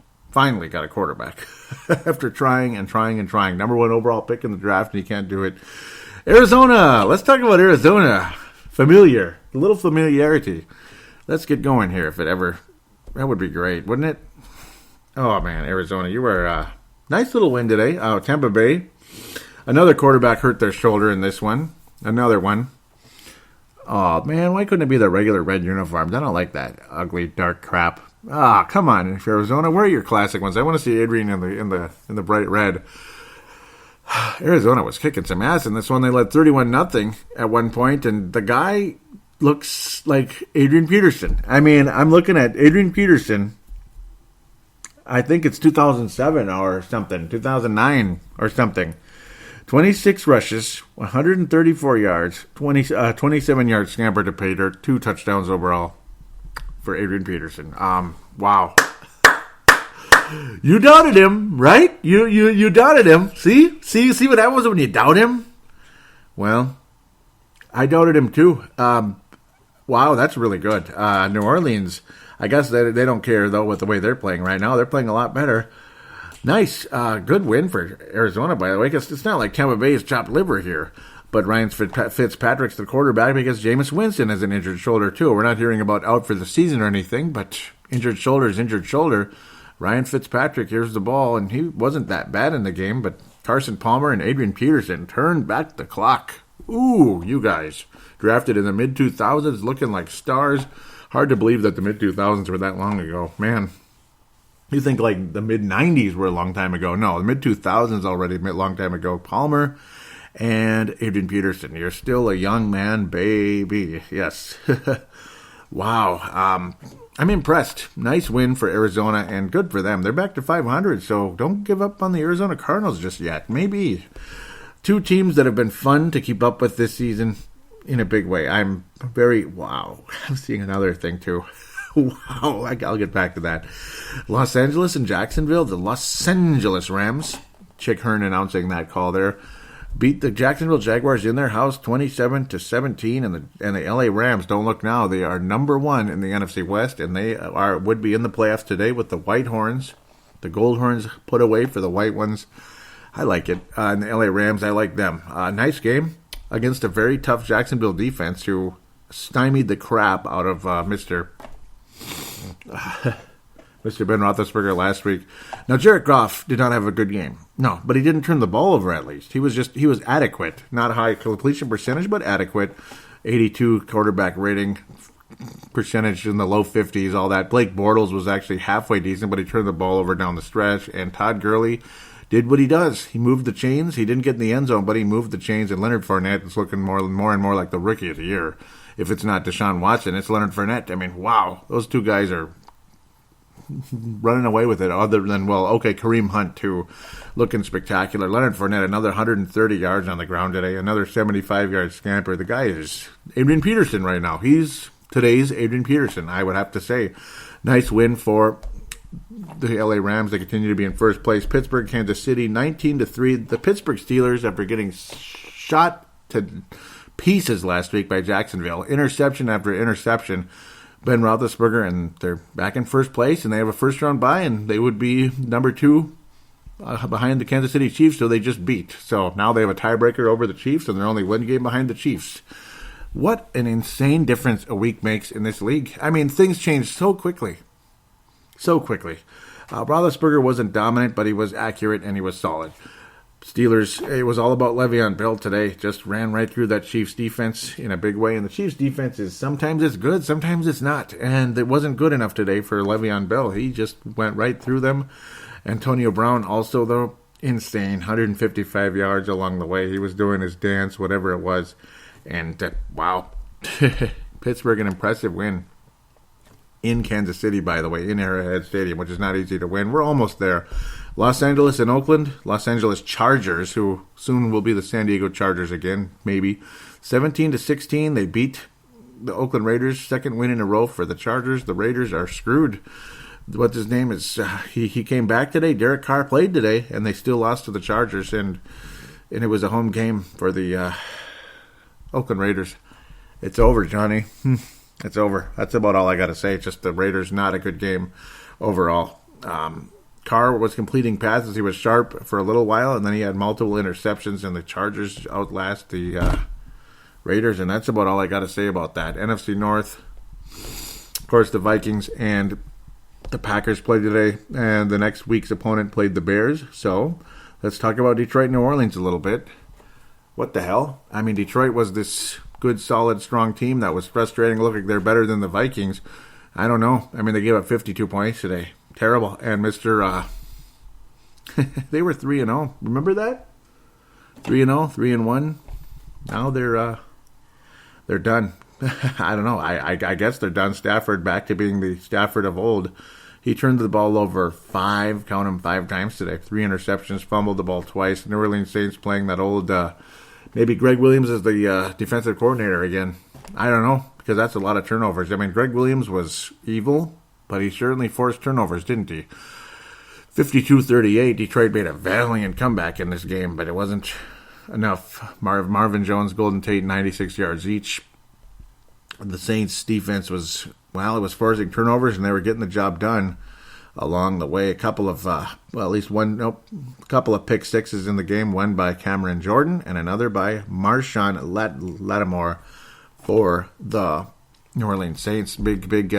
got a quarterback. After trying. Number 1 overall pick in the draft, and he can't do it. Arizona. Let's talk about Arizona. A little familiarity. Let's get going here. That would be great, wouldn't it? Oh, man, Arizona. You were nice little win today. Tampa Bay. Another quarterback hurt their shoulder in this one. Another one. Oh, man, why couldn't it be the regular red uniforms? I don't like that ugly, dark crap. Come on, Arizona. Where are your classic ones? I want to see Adrian in the bright red. Arizona was kicking some ass in this one. They led 31-0 at one point, and the guy looks like Adrian Peterson. I mean, I'm looking at Adrian Peterson. I think it's 2007 or something, 2009 or something. 26 rushes, 134 yards, 27-yard scamper to pay dirt, 2 touchdowns overall for Adrian Peterson. Wow. You doubted him, right? You doubted him. See what happens when you doubt him? Well, I doubted him too. Wow, that's really good. New Orleans, I guess they don't care though with the way they're playing right now. They're playing a lot better. Nice, good win for Arizona, by the way, because it's not like Tampa Bay's chopped liver here. But Ryan Fitzpatrick's the quarterback because Jameis Winston has an injured shoulder, too. We're not hearing about out for the season or anything, but injured shoulder is injured shoulder. Ryan Fitzpatrick here's the ball, and he wasn't that bad in the game, but Carson Palmer and Adrian Peterson turned back the clock. Ooh, you guys. Drafted in the mid-2000s, looking like stars. Hard to believe that the mid-2000s were that long ago. Man. You think like the mid-90s were a long time ago. No, the mid-2000s already a long time ago. Palmer and Adrian Peterson. You're still a young man, baby. Yes. Wow. I'm impressed. Nice win for Arizona, and good for them. They're back to 500, so don't give up on the Arizona Cardinals just yet. Maybe 2 teams that have been fun to keep up with this season in a big way. I'm seeing another thing, too. Wow, I'll get back to that. Los Angeles and Jacksonville, the Los Angeles Rams, Chick Hearn announcing that call there, beat the Jacksonville Jaguars in their house 27-17, and the LA Rams, don't look now, they are number 1 in the NFC West, and they would be in the playoffs today with the White Horns, the Gold Horns put away for the White ones. I like it. And the LA Rams, I like them. Nice game against a very tough Jacksonville defense who stymied the crap out of Mr. Ben Roethlisberger last week. Now, Jared Goff did not have a good game. No, but he didn't turn the ball over at least. He was adequate. Not high completion percentage, but adequate. 82 quarterback rating, percentage in the low 50s, all that. Blake Bortles was actually halfway decent, but he turned the ball over down the stretch. And Todd Gurley did what he does. He moved the chains. He didn't get in the end zone, but he moved the chains. And Leonard Fournette is looking more and more like the rookie of the year. If it's not Deshaun Watson, it's Leonard Fournette. I mean, wow. Those 2 guys are running away with it, other than, Kareem Hunt, too, looking spectacular. Leonard Fournette, another 130 yards on the ground today, another 75-yard scamper. The guy is Adrian Peterson right now. He's today's Adrian Peterson, I would have to say. Nice win for the LA Rams. They continue to be in first place. Pittsburgh, Kansas City, 19-3. The Pittsburgh Steelers, after getting shot to pieces last week by Jacksonville, interception after interception, Ben Roethlisberger, and they're back in first place, and they have a first-round bye, and they would be number 2 behind the Kansas City Chiefs, so they just beat. So now they have a tiebreaker over the Chiefs, and they're only 1 game behind the Chiefs. What an insane difference a week makes in this league. I mean, things change so quickly. So quickly. Roethlisberger wasn't dominant, but he was accurate, and he was solid. Steelers, it was all about Le'Veon Bell today. Just ran right through that Chiefs defense in a big way. And the Chiefs defense is sometimes it's good, sometimes it's not. And it wasn't good enough today for Le'Veon Bell. He just went right through them. Antonio Brown also, though, insane. 155 yards along the way. He was doing his dance, whatever it was. And wow. Pittsburgh, an impressive win. in Kansas City, by the way, in Arrowhead Stadium, which is not easy to win. We're almost there. Los Angeles and Oakland, Los Angeles Chargers, who soon will be the San Diego Chargers again, maybe. 17-16, they beat the Oakland Raiders, second win in a row for the Chargers. The Raiders are screwed. What's his name is? He came back today. Derek Carr played today, and they still lost to the Chargers, and it was a home game for the Oakland Raiders. It's over, Johnny. It's over. That's about all I got to say. It's just the Raiders, not a good game overall. Carr was completing passes. He was sharp for a little while, and then he had multiple interceptions, and the Chargers outlast the Raiders, and that's about all I got to say about that. NFC North, of course, the Vikings and the Packers played today, and the next week's opponent played the Bears. So let's talk about Detroit and New Orleans a little bit. What the hell? I mean, Detroit was this good, solid, strong team that was frustrating. Look like they're better than the Vikings. I don't know. I mean, they gave up 52 points today. Terrible. And they were 3-0. Remember that? 3-0, 3-1. Now they're done. I don't know. I guess they're done. Stafford back to being the Stafford of old. He turned the ball over five times today. 3 interceptions, fumbled the ball twice. New Orleans Saints playing that old, maybe Greg Williams is the defensive coordinator again. I don't know, because that's a lot of turnovers. I mean, Greg Williams was evil, but he certainly forced turnovers, didn't he? 52-38, Detroit made a valiant comeback in this game, but it wasn't enough. Marvin Jones, Golden Tate, 96 yards each. The Saints' defense was forcing turnovers, and they were getting the job done along the way. A couple of, couple of pick sixes in the game, one by Cameron Jordan and another by Marshawn Lattimore for the New Orleans Saints. Big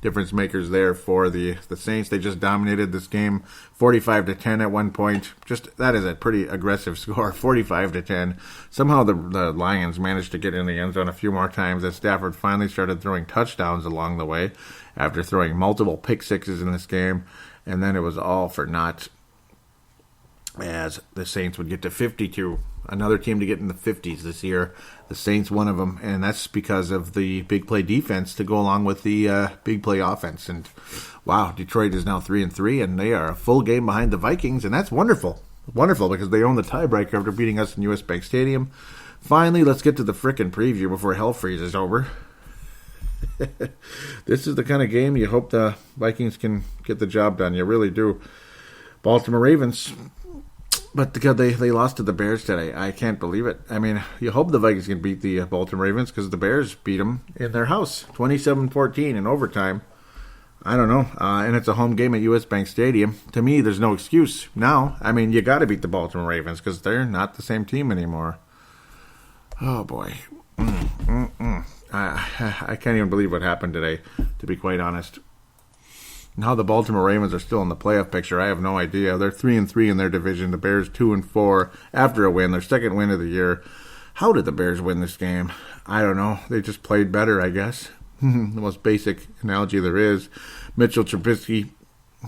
difference makers there for the Saints. They just dominated this game 45-10 at one point. That is a pretty aggressive score, 45-10. Somehow the Lions managed to get in the end zone a few more times as Stafford finally started throwing touchdowns along the way after throwing multiple pick sixes in this game, and then it was all for naught as the Saints would get to 52. Another team to get in the 50s this year. The Saints, one of them, and that's because of the big play defense to go along with the big play offense. And wow, Detroit is now 3-3, and they are a full game behind the Vikings, and that's wonderful. Wonderful, because they own the tiebreaker after beating us in US Bank Stadium. Finally, let's get to the frickin' preview before hell freezes over. This is the kind of game you hope the Vikings can get the job done. You really do. Baltimore Ravens. But because they lost to the Bears today, I can't believe it. I mean, you hope the Vikings can beat the Baltimore Ravens because the Bears beat them in their house, 27-14 in overtime. I don't know. And it's a home game at US Bank Stadium. To me, there's no excuse now. I mean, you got to beat the Baltimore Ravens because they're not the same team anymore. Oh, boy. I can't even believe what happened today, to be quite honest. Now the Baltimore Ravens are still in the playoff picture. I have no idea. They're 3-3 in their division. The Bears 2-4 after a win, their second win of the year. How did the Bears win this game? I don't know. They just played better, I guess. The most basic analogy there is. Mitchell Trubisky,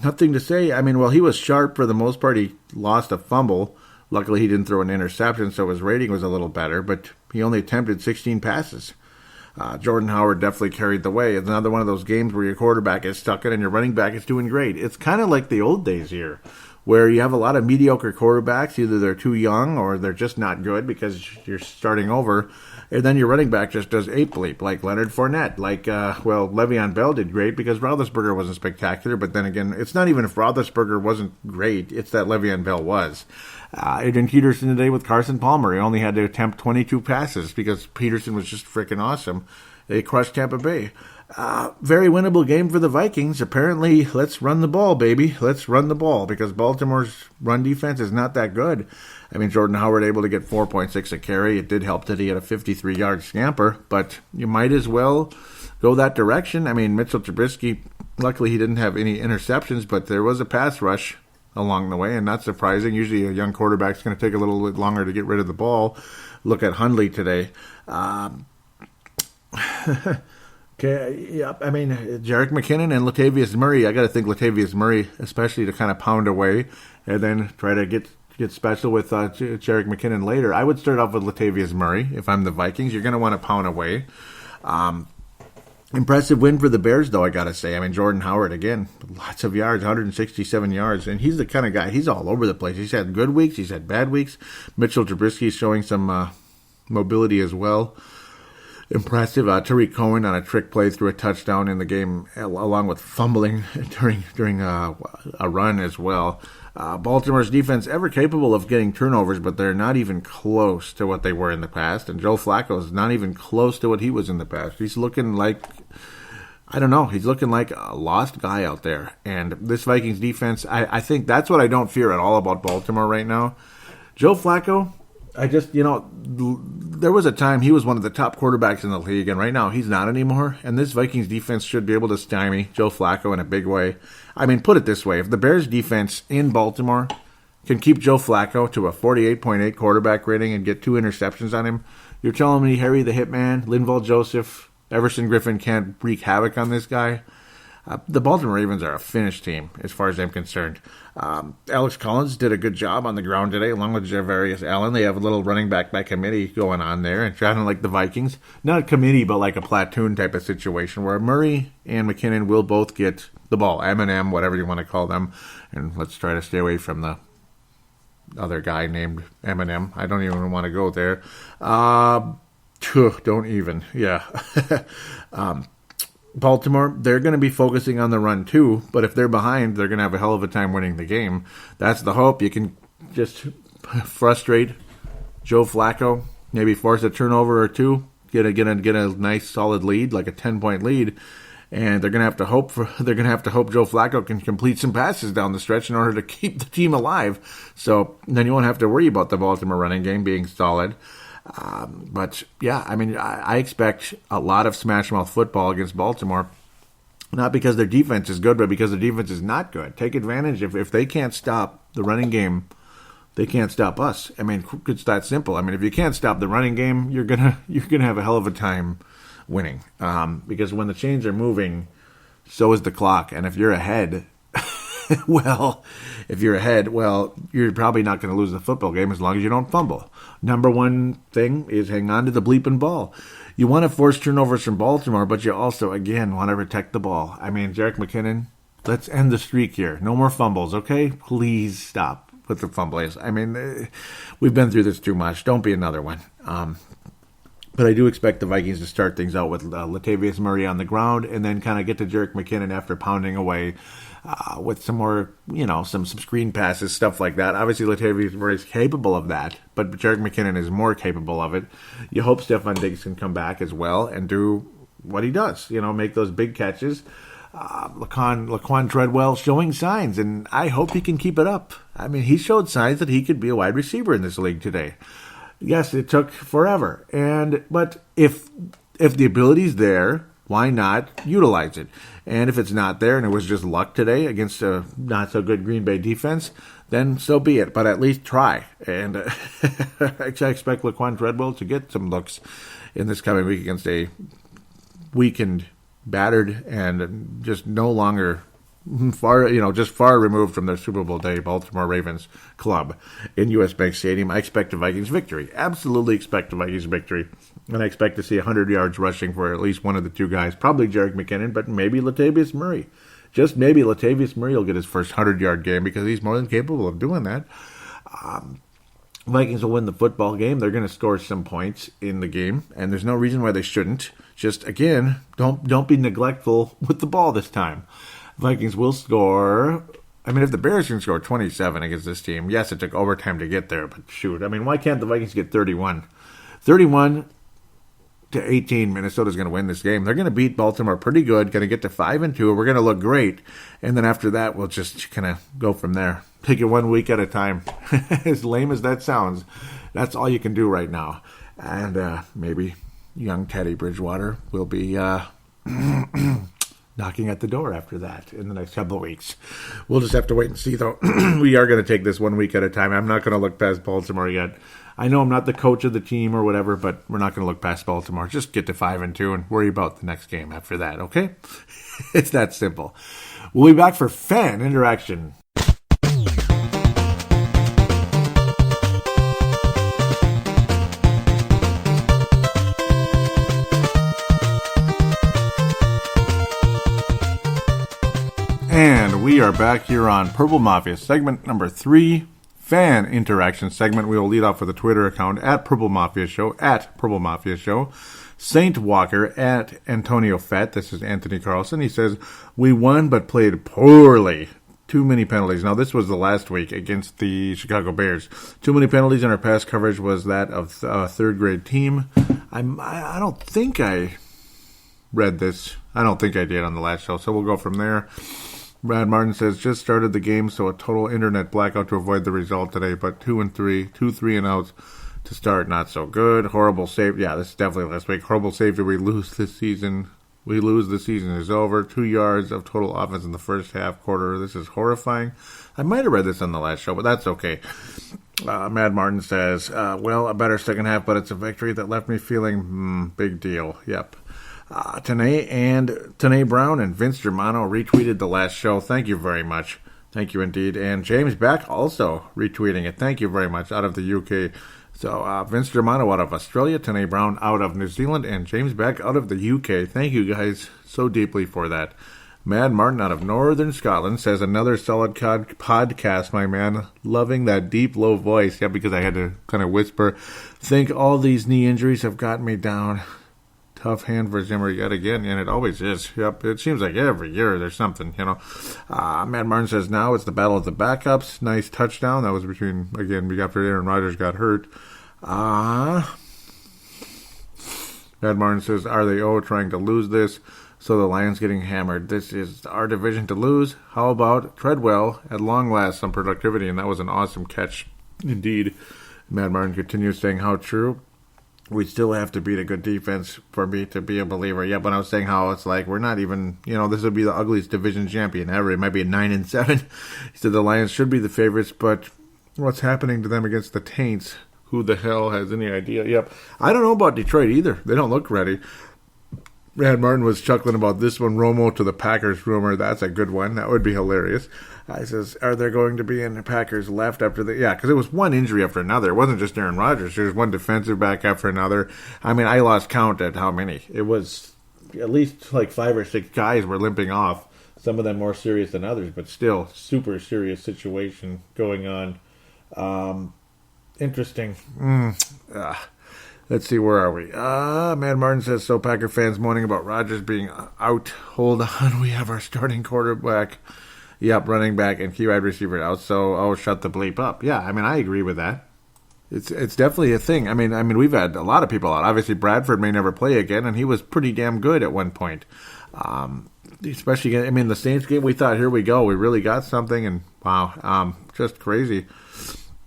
nothing to say. I mean, well, he was sharp for the most part. He lost a fumble. Luckily, he didn't throw an interception, so his rating was a little better. But he only attempted 16 passes. Jordan Howard definitely carried the way. It's another one of those games where your quarterback is stuck in and your running back is doing great. It's kind of like the old days here, where you have a lot of mediocre quarterbacks. Either they're too young or they're just not good because you're starting over. And then your running back just does ape-bleep, like Leonard Fournette. Like, Le'Veon Bell did great because Roethlisberger wasn't spectacular. But then again, it's not even if Roethlisberger wasn't great. It's that Le'Veon Bell was. Adrian Peterson today with Carson Palmer. He only had to attempt 22 passes because Peterson was just freaking awesome. They crushed Tampa Bay. Very winnable game for the Vikings. Apparently, let's run the ball, baby. Let's run the ball because Baltimore's run defense is not that good. I mean, Jordan Howard able to get 4.6 a carry. It did help that he had a 53-yard scamper, but you might as well go that direction. I mean, Mitchell Trubisky, luckily he didn't have any interceptions, but there was a pass rush along the way, and not surprising. Usually a young quarterback's going to take a little bit longer to get rid of the ball. Look at Hundley today. Okay, yeah, I mean, Jerick McKinnon and Latavius Murray. I got to think Latavius Murray, especially to kind of pound away and then try to get special with Jerick McKinnon later. I would start off with Latavius Murray if I'm the Vikings. You're going to want to pound away. Impressive win for the Bears, though, I got to say. I mean, Jordan Howard, again, lots of yards, 167 yards, and he's the kind of guy, he's all over the place. He's had good weeks, he's had bad weeks. Mitchell Trubisky's showing some mobility as well. Impressive. Tariq Cohen on a trick play threw a touchdown in the game, along with fumbling during a run as well. Baltimore's defense ever capable of getting turnovers, but they're not even close to what they were in the past. And Joe Flacco is not even close to what he was in the past. He's looking like, I don't know, he's looking like a lost guy out there. And this Vikings defense, I think that's what I don't fear at all about Baltimore right now. Joe Flacco, there was a time he was one of the top quarterbacks in the league, and right now he's not anymore. And this Vikings defense should be able to stymie Joe Flacco in a big way. I mean, put it this way. If the Bears defense in Baltimore can keep Joe Flacco to a 48.8 quarterback rating and get 2 interceptions on him, you're telling me Harry the Hitman, Linval Joseph, Everson Griffin can't wreak havoc on this guy? The Baltimore Ravens are a finished team as far as I'm concerned. Alex Collins did a good job on the ground today, along with Javarius Allen. They have a little running back by committee going on there, and trying to like the Vikings. Not a committee, but like a platoon type of situation where Murray and McKinnon will both get the ball. M&M, whatever you want to call them. And let's try to stay away from the other guy named Eminem. I don't even want to go there. Don't even. Yeah. Baltimore, they're going to be focusing on the run too, but if they're behind, they're going to have a hell of a time winning the game. That's the hope. You can just frustrate Joe Flacco, maybe force a turnover or two, get a nice solid lead, like a 10-point lead, and they're going to have to hope Joe Flacco can complete some passes down the stretch in order to keep the team alive. So then you won't have to worry about the Baltimore running game being solid. But yeah, I mean, I expect a lot of smash mouth football against Baltimore, not because their defense is good, but because their defense is not good. Take advantage. If they can't stop the running game, they can't stop us. I mean, it's that simple. I mean, if you can't stop the running game, you're gonna have a hell of a time winning. Because when the chains are moving, so is the clock. And if you're ahead, you're probably not going to lose the football game as long as you don't fumble. Number one thing is hang on to the bleeping ball. You want to force turnovers from Baltimore, but you also, again, want to protect the ball. I mean, Jerick McKinnon, let's end the streak here. No more fumbles, okay? Please stop with the fumbles. I mean, we've been through this too much. Don't be another one. But I do expect the Vikings to start things out with Latavius Murray on the ground and then kind of get to Jerick McKinnon after pounding away with some more, some screen passes, stuff like that. Obviously, Latavius Murray is capable of that, but Jerick McKinnon is more capable of it. You hope Stephon Diggs can come back as well and do what he does, make those big catches. Laquan Treadwell showing signs, and I hope he can keep it up. I mean, he showed signs that he could be a wide receiver in this league today. Yes, it took forever, but if the ability's there, why not utilize it? And if it's not there and it was just luck today against a not-so-good Green Bay defense, then so be it. But at least try. And I expect Laquan Treadwell to get some looks in this coming week against a weakened, battered, and just no longer far removed from their Super Bowl day Baltimore Ravens club in US Bank Stadium. I expect a Vikings victory. Absolutely expect a Vikings victory. And I expect to see 100 yards rushing for at least one of the two guys. Probably Jerick McKinnon, but maybe Latavius Murray. Just maybe Latavius Murray will get his first 100-yard game because he's more than capable of doing that. Vikings will win the football game. They're going to score some points in the game, and there's no reason why they shouldn't. Just, again, don't be neglectful with the ball this time. Vikings will score. I mean, if the Bears can score 27 against this team, yes, it took overtime to get there, but shoot. I mean, why can't the Vikings get 31? 31-18, Minnesota's going to win this game. They're going to beat Baltimore pretty good, going to get to 5-2. We're going to look great. And then after that, we'll just kind of go from there. Take it 1 week at a time. As lame as that sounds, that's all you can do right now. And maybe young Teddy Bridgewater will be knocking at the door after that in the next couple of weeks. We'll just have to wait and see, though. We are going to take this 1 week at a time. I'm not going to look past Baltimore yet. I know I'm not the coach of the team or whatever, but we're not going to look past Baltimore. Just get to 5-2 and worry about the next game after that, okay? It's that simple. We'll be back for fan interaction. And we are back here on Purple Mafia, segment number 3, fan interaction segment. We will lead off with a Twitter account at Purple Mafia Show, Saint Walker at Antonio Fett. This is Anthony Carlson. He says, we won but played poorly. Too many penalties. Now, this was the last week against the Chicago Bears. Too many penalties, and our pass coverage was that of a third-grade team. I don't think I read this. I don't think I did on the last show, so we'll go from there. Brad Martin says, just started the game, so a total internet blackout to avoid the result today, but 2 and outs to start, not so good. Horrible save. Yeah, this is definitely last week. Horrible save. We lose this season. We lose, the season is over. 2 yards of total offense in the first half quarter. This is horrifying. I might have read this on the last show, but that's okay. Mad Martin says, well, a better second half, but it's a victory that left me feeling, big deal. Yep. Tanae Brown and Vince Germano retweeted the last show. Thank you very much. Thank you indeed. And James Beck also retweeting it. Thank you very much, out of the UK. So, Vince Germano out of Australia, Tanae Brown out of New Zealand, and James Beck out of the UK. Thank you guys so deeply for that. Mad Martin out of Northern Scotland says, another solid podcast, my man. Loving that deep, low voice. Yeah, because I had to kind of whisper. Think all these knee injuries have gotten me down. Tough hand for Zimmer yet again, and it always is. Yep, it seems like every year there's something, Matt Martin says, now it's the battle of the backups. Nice touchdown. That was between, again, after Aaron Rodgers got hurt. Matt Martin says, are they trying to lose this? So the Lions getting hammered. This is our division to lose. How about Treadwell at long last some productivity? And that was an awesome catch indeed. Matt Martin continues saying, how true. We still have to beat a good defense for me to be a believer. Yeah, but I was saying how it's like we're not even, this would be the ugliest division champion ever. It might be a 9-7. He said the Lions should be the favorites, but what's happening to them against the Taints? Who the hell has any idea? Yep. I don't know about Detroit either. They don't look ready. Brad Martin was chuckling about this one, Romo to the Packers rumor. That's a good one. That would be hilarious. He says, are there going to be any Packers left after the... Yeah, because it was one injury after another. It wasn't just Aaron Rodgers. There was one defensive back after another. I mean, I lost count at how many. It was at least like 5 or 6 guys were limping off. Some of them more serious than others, but still super serious situation going on. Interesting. Let's see, where are we? Mad Martin says, so Packer fans moaning about Rodgers being out. Hold on, we have our starting quarterback. Yep, running back and key wide receiver out. So, shut the bleep up. Yeah, I mean, I agree with that. It's definitely a thing. I mean, we've had a lot of people out. Obviously, Bradford may never play again, and he was pretty damn good at one point. Especially, the Saints game, we thought, here we go. We really got something, and wow, just crazy.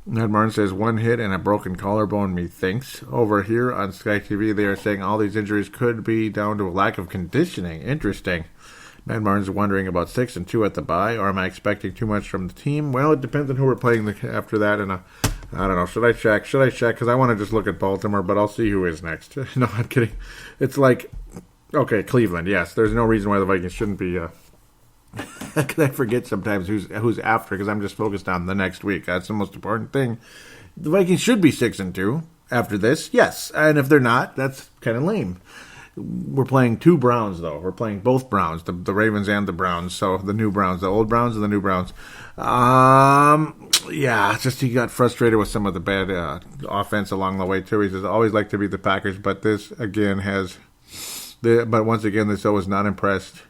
Ned Martin says, one hit and a broken collarbone, methinks. Over here on Sky TV, they are saying all these injuries could be down to a lack of conditioning. Interesting. Matt Martin's wondering about 6-2 at the bye, or am I expecting too much from the team? Well, it depends on who we're playing after that, and I don't know. Should I check? Because I want to just look at Baltimore, but I'll see who is next. No, I'm kidding. It's like, okay, Cleveland, yes. There's no reason why the Vikings shouldn't be... Because I forget sometimes who's after, because I'm just focused on the next week. That's the most important thing. The Vikings should be 6-2 after this, yes. And if they're not, that's kind of lame. We're playing 2 Browns, though. We're playing both Browns, the Ravens and the Browns. So the new Browns, the old Browns and the new Browns. Yeah, just he got frustrated with some of the bad offense along the way, too. He says, I always like to beat the Packers, but this, again, but once again, this was not impressed.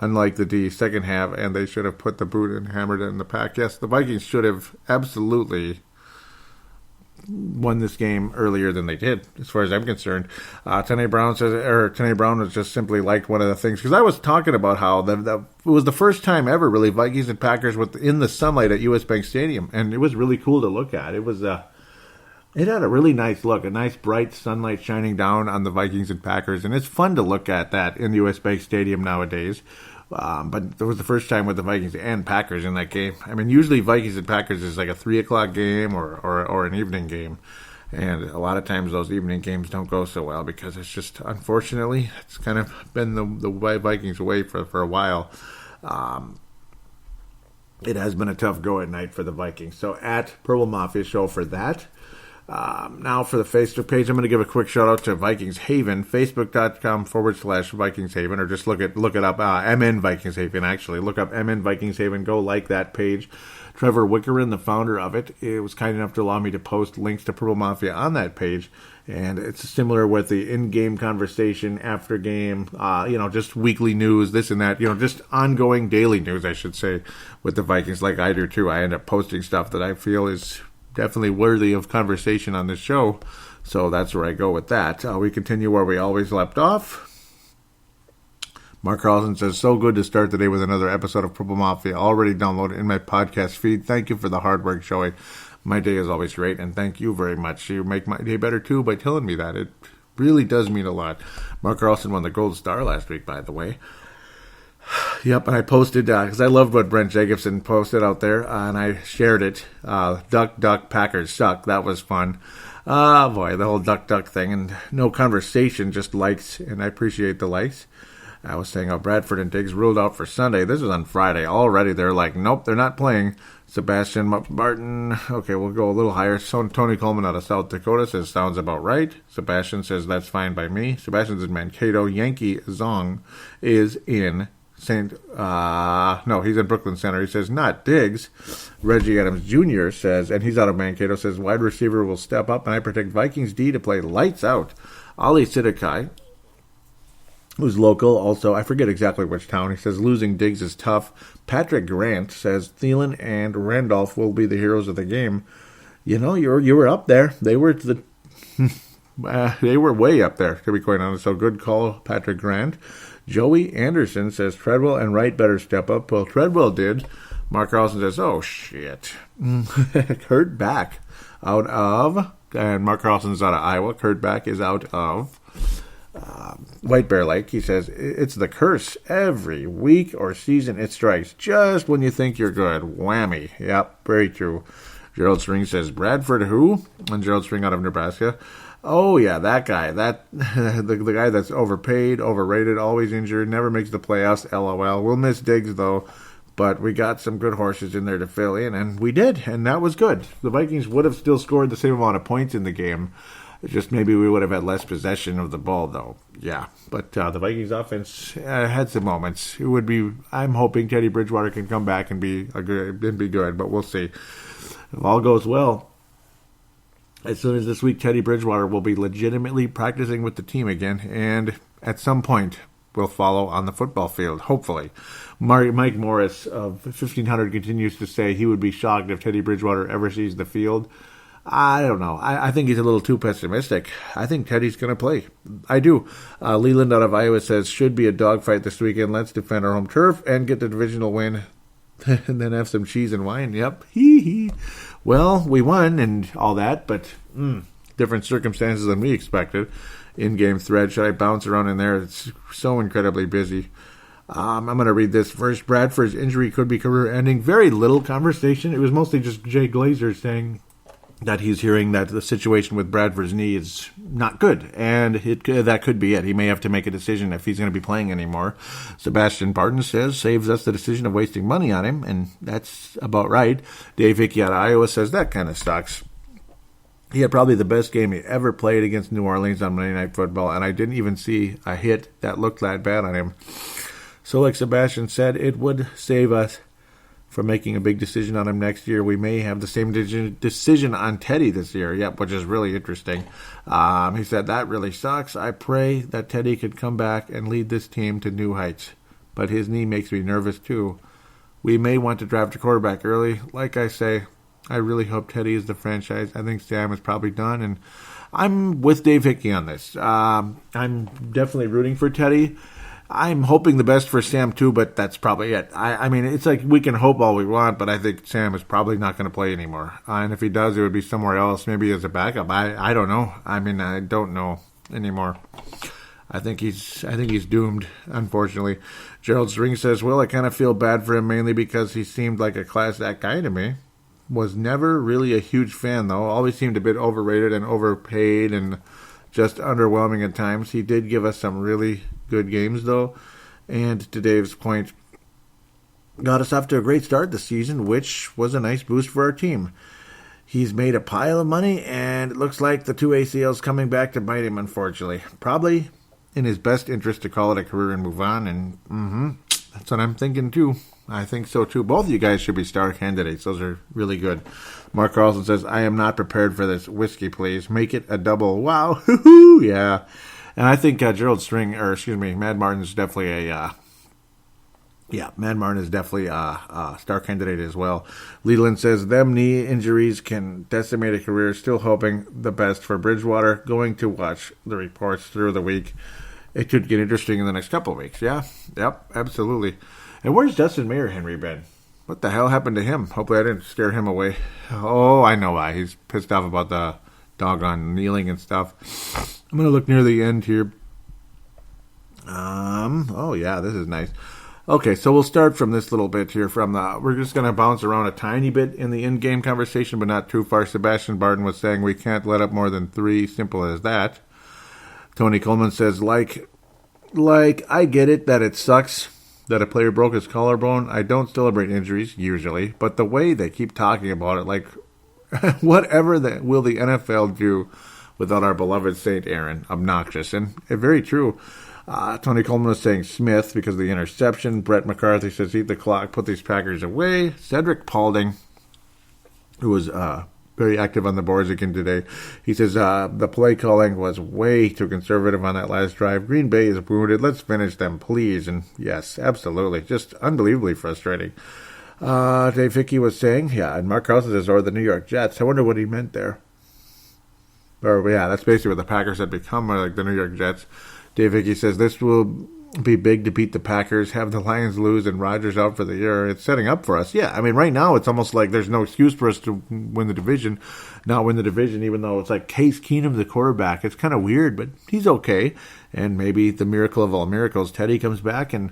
Unlike the second half, and they should have put the boot and hammered it in the pack. Yes, the Vikings should have absolutely won this game earlier than they did, as far as I'm concerned. Tanae Brown was just simply liked one of the things, because I was talking about how it was the first time ever, really, Vikings and Packers were in the sunlight at US Bank Stadium, and it was really cool to look at. It had a really nice look, a nice bright sunlight shining down on the Vikings and Packers, and it's fun to look at that in US Bank Stadium nowadays. But it was the first time with the Vikings and Packers in that game. I mean, usually Vikings and Packers is like a 3 o'clock game or an evening game. And a lot of times those evening games don't go so well because it's just, unfortunately, it's kind of been the Vikings' way for a while. It has been a tough go at night for the Vikings. So at Purple Mafia Show for that. Now for the Facebook page, I'm going to give a quick shout out to Vikings Haven, facebook.com/Vikings Haven, or just look it up, MN Vikings Haven, actually. Look up MN Vikings Haven, go like that page. Trevor Wickerin, the founder of it, was kind enough to allow me to post links to Purple Mafia on that page, and it's similar with the in-game conversation, after game, just weekly news, this and that, just ongoing daily news, I should say, with the Vikings, like I do too. I end up posting stuff that I feel is definitely worthy of conversation on this show, so that's where I go with that. We continue where we always left off. Mark Carlson says, so good to start the day with another episode of Purple Mafia, already downloaded in my podcast feed. Thank you for the hard work, Joey. My day is always great, and thank you very much. You make my day better, too, by telling me that. It really does mean a lot. Mark Carlson won the Gold Star last week, by the way. Yep, and I posted, because I loved what Brent Jacobson posted out there, and I shared it. Duck, Packers suck. That was fun. Boy, the whole duck thing, and no conversation, just likes, and I appreciate the likes. I was saying how Bradford and Diggs ruled out for Sunday. This is on Friday. Already they're like, nope, they're not playing. Sebastian Martin, okay, we'll go a little higher. Tony Coleman out of South Dakota says, sounds about right. Sebastian says, that's fine by me. Sebastian's in Mankato. Yankee Zong is in he's in Brooklyn Center. He says, not Diggs. Reggie Adams Jr. says, and he's out of Mankato, says, wide receiver will step up, and I predict Vikings D to play lights out. Ali Sidikai, who's local, also, I forget exactly which town. He says, losing Diggs is tough. Patrick Grant says, Thielen and Randolph will be the heroes of the game. You were up there. They were they were way up there, to be quite honest. So good call, Patrick Grant. Joey Anderson says, Treadwell and Wright better step up. Well, Treadwell did. Mark Carlson says, oh, shit. Kurt Back out of, and Mark Carlson's out of Iowa. Kurt Back is out of White Bear Lake. He says, it's the curse. Every week or season it strikes just when you think you're good. Whammy. Yep, very true. Gerald String says, Bradford who? And Gerald String out of Nebraska. Oh, yeah, that guy. The guy that's overpaid, overrated, always injured, never makes the playoffs. LOL. We'll miss Diggs, though. But we got some good horses in there to fill in, and we did, and that was good. The Vikings would have still scored the same amount of points in the game. Just maybe we would have had less possession of the ball, though. Yeah, but the Vikings offense had some moments. It would be. I'm hoping Teddy Bridgewater can come back and be good, but we'll see. If all goes well, as soon as this week, Teddy Bridgewater will be legitimately practicing with the team again, and at some point will follow on the football field, hopefully. Mike Morris of 1500 continues to say he would be shocked if Teddy Bridgewater ever sees the field. I don't know. I think he's a little too pessimistic. I think Teddy's going to play. I do. Leland out of Iowa says, should be a dogfight this weekend. Let's defend our home turf and get the divisional win and then have some cheese and wine. Yep. Hee. Well, we won and all that, but different circumstances than we expected. In-game thread. Should I bounce around in there? It's so incredibly busy. I'm going to read this first. Bradford's injury could be career-ending. Very little conversation. It was mostly just Jay Glazer saying that he's hearing that the situation with Bradford's knee is not good, and that could be it. He may have to make a decision if he's going to be playing anymore. Sebastian Barton says, saves us the decision of wasting money on him, and that's about right. Dave Hickey out of Iowa says, that kind of sucks. He had probably the best game he ever played against New Orleans on Monday Night Football, and I didn't even see a hit that looked that bad on him. So like Sebastian said, it would save us from making a big decision on him next year. We may have the same decision on Teddy this year, which is really interesting. He said, that really sucks. I pray that Teddy could come back and lead this team to new heights. But his knee makes me nervous too. We may want to draft a quarterback early. Like I say, I really hope Teddy is the franchise. I think Sam is probably done, and I'm with Dave Hickey on this. I'm definitely rooting for Teddy. I'm hoping the best for Sam, too, but that's probably it. I mean, it's like we can hope all we want, but I think Sam is probably not going to play anymore. And if he does, it would be somewhere else, maybe as a backup. I don't know. I mean, I don't know anymore. I think he's doomed, unfortunately. Gerald String says, well, I kind of feel bad for him, mainly because he seemed like a class act guy to me. Was never really a huge fan, though. Always seemed a bit overrated and overpaid and just underwhelming at times. He did give us some really good games, though, and to Dave's point, got us off to a great start this season, which was a nice boost for our team. He's made a pile of money, and it looks like the 2 ACLs coming back to bite him, unfortunately. Probably in his best interest to call it a career and move on, and that's what I'm thinking, too. I think so, too. Both of you guys should be star candidates. Those are really good. Mark Carlson says, I am not prepared for this. Whiskey, please. Make it a double. Wow. Yeah. And I think Mad Martin is definitely Mad Martin is definitely a star candidate as well. Leland says, them knee injuries can decimate a career. Still hoping the best for Bridgewater. Going to watch the reports through the week. It could get interesting in the next couple of weeks. Yeah. Yep. Absolutely. And where's Justin Mayer Henry been? What the hell happened to him? Hopefully I didn't scare him away. Oh, I know why. He's pissed off about the doggone kneeling and stuff. I'm going to look near the end here. Oh, yeah, this is nice. Okay, so we'll start from this little bit here. We're just going to bounce around a tiny bit in the in-game conversation, but not too far. Sebastian Barton was saying we can't let up more than 3. Simple as that. Tony Coleman says, like, I get it that it sucks that a player broke his collarbone. I don't celebrate injuries, usually, but the way they keep talking about it, like, whatever will the NFL do without our beloved St. Aaron? Obnoxious. And very true. Tony Coleman was saying Smith because of the interception. Brett McCarthy says, eat the clock, put these Packers away. Cedric Paulding, who was very active on the boards again today, he says the play calling was way too conservative on that last drive. Green Bay is wounded. Let's finish them, please. And yes, absolutely. Just unbelievably frustrating. Dave Hickey was saying, and Mark Carlson says, or the New York Jets. I wonder what he meant there. Or, that's basically what the Packers had become, like the New York Jets. Dave Hickey says, this will be big to beat the Packers, have the Lions lose, and Rodgers out for the year. It's setting up for us. Yeah, I mean, right now it's almost like there's no excuse for us to not win the division, even though it's like Case Keenum, the quarterback. It's kind of weird, but he's okay. And maybe the miracle of all miracles, Teddy comes back, and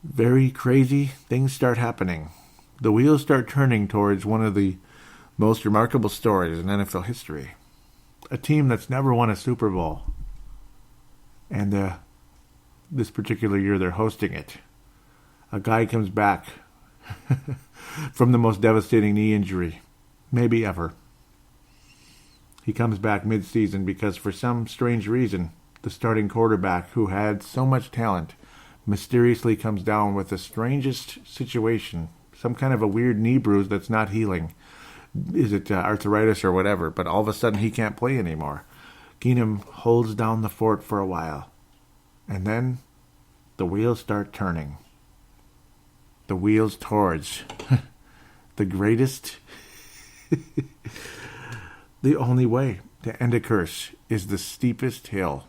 very crazy things start happening. The wheels start turning towards one of the most remarkable stories in NFL history. A team that's never won a Super Bowl. And this particular year, they're hosting it. A guy comes back from the most devastating knee injury, maybe ever. He comes back mid-season because for some strange reason, the starting quarterback who had so much talent mysteriously comes down with the strangest situation, some kind of a weird knee bruise that's not healing. Is it arthritis or whatever? But all of a sudden, he can't play anymore. Keenum holds down the fort for a while. And then the wheels start turning. The wheels towards the greatest. The only way to end a curse is the steepest hill.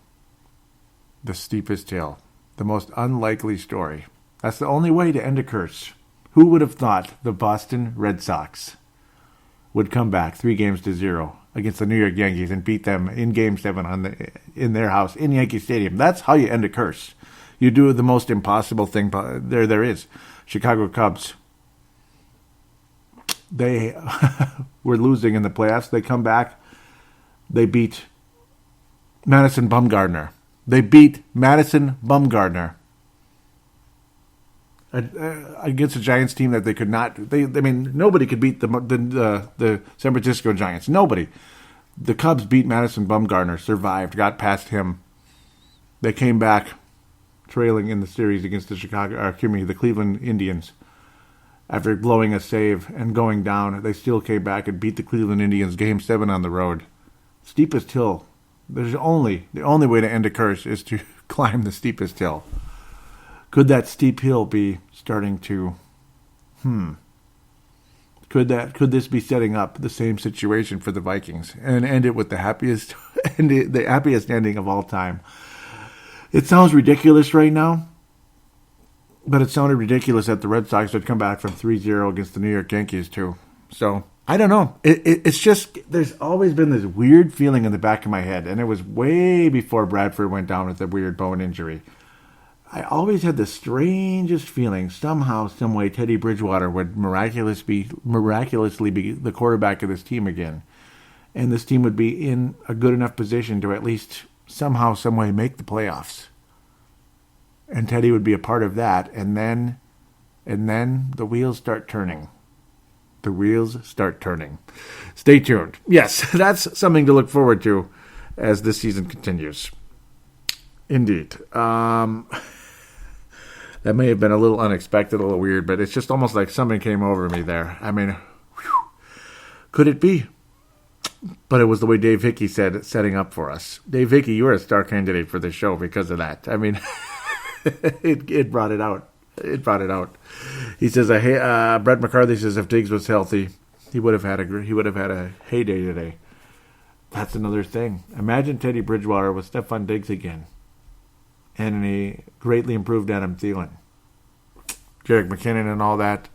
The steepest hill. The most unlikely story. That's the only way to end a curse. Who would have thought the Boston Red Sox would come back 3-0 against the New York Yankees and beat them in Game 7 in their house in Yankee Stadium? That's how you end a curse. You do the most impossible thing there is. Chicago Cubs. They were losing in the playoffs. They come back. They beat Madison Bumgarner. Against a Giants team that they could not. Nobody could beat the San Francisco Giants. Nobody. The Cubs beat Madison Bumgarner, survived, got past him. They came back trailing in the series against the Cleveland Indians. After blowing a save and going down, they still came back and beat the Cleveland Indians Game 7 on the road. Steepest hill. The only way to end a curse is to climb the steepest hill. Could that steep hill be starting to, Could this be setting up the same situation for the Vikings and end it with the happiest ending of all time? It sounds ridiculous right now, but it sounded ridiculous that the Red Sox would come back from 3-0 against the New York Yankees too. So I don't know. It's just there's always been this weird feeling in the back of my head, and it was way before Bradford went down with a weird bone injury. I always had the strangest feeling somehow, some way, Teddy Bridgewater would miraculously be the quarterback of this team again. And this team would be in a good enough position to at least somehow, some way make the playoffs. And Teddy would be a part of that. And then the wheels start turning. the wheels start turning. Stay tuned. Yes, that's something to look forward to as this season continues. Indeed. That may have been a little unexpected, a little weird, but it's just almost like something came over me there. I mean, could it be? But it was the way Dave Hickey said, setting up for us. Dave Hickey, you were a star candidate for this show because of that. I mean, it brought it out. It brought it out. He says, Brett McCarthy says, if Diggs was healthy, he would have had a heyday today. That's another thing. Imagine Teddy Bridgewater with Stephon Diggs again. And a greatly improved Adam Thielen. Jerick McKinnon and all that.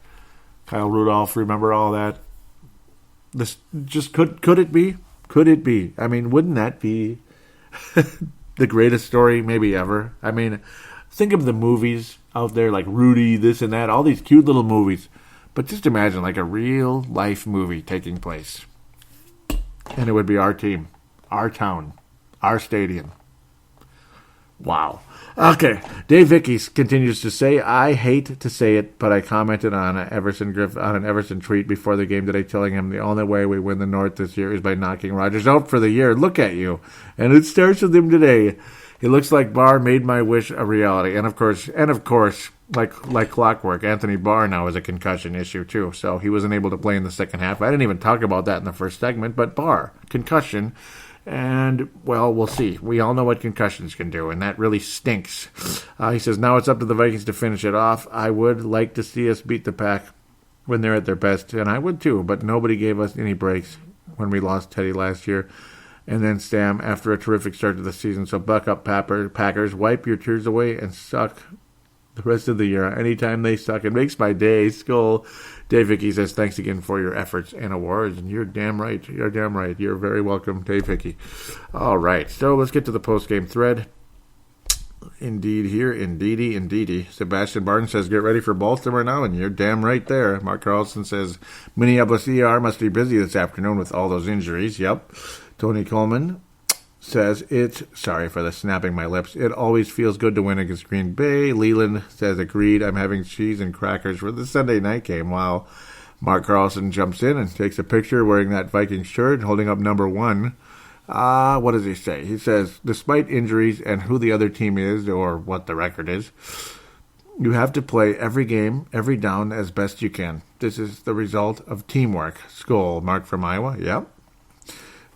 Kyle Rudolph, remember all that? This just could it be? Could it be? I mean, wouldn't that be the greatest story maybe ever? I mean, think of the movies out there like Rudy, this and that, all these cute little movies. But just imagine like a real life movie taking place. And it would be our team, our town, our stadium. Wow. Okay. Dave Hickey continues to say, I hate to say it, but I commented on an Everson tweet before the game today telling him the only way we win the North this year is by knocking Rodgers out for the year. Look at you. And it starts with him today. It looks like Barr made my wish a reality. And of course, like clockwork, Anthony Barr now has a concussion issue too. So he wasn't able to play in the second half. I didn't even talk about that in the first segment, but Barr, concussion. And, well, we'll see. We all know what concussions can do, and that really stinks. He says, now it's up to the Vikings to finish it off. I would like to see us beat the Pack when they're at their best, and I would too, but nobody gave us any breaks when we lost Teddy last year. And then Sam, after a terrific start to the season. So buck up, Packers. Wipe your tears away and suck the rest of the year. Anytime they suck, it makes my day. Skull. Dave Hickey says, thanks again for your efforts and awards. And you're damn right. You're damn right. You're very welcome, Dave Hickey. All right. So let's get to the post-game thread. Indeed here. Indeedy. Sebastian Barton says, get ready for Baltimore now. And you're damn right there. Mark Carlson says, Minneapolis ER must be busy this afternoon with all those injuries. Yep. Tony Coleman says, sorry for the snapping my lips. It always feels good to win against Green Bay. Leland says, agreed. I'm having cheese and crackers for the Sunday night game. Wow. Mark Carlson jumps in and takes a picture wearing that Vikings shirt, holding up number 1. What does he say? He says, despite injuries and who the other team is or what the record is, you have to play every game, every down as best you can. This is the result of teamwork. Skull. Mark from Iowa. Yep.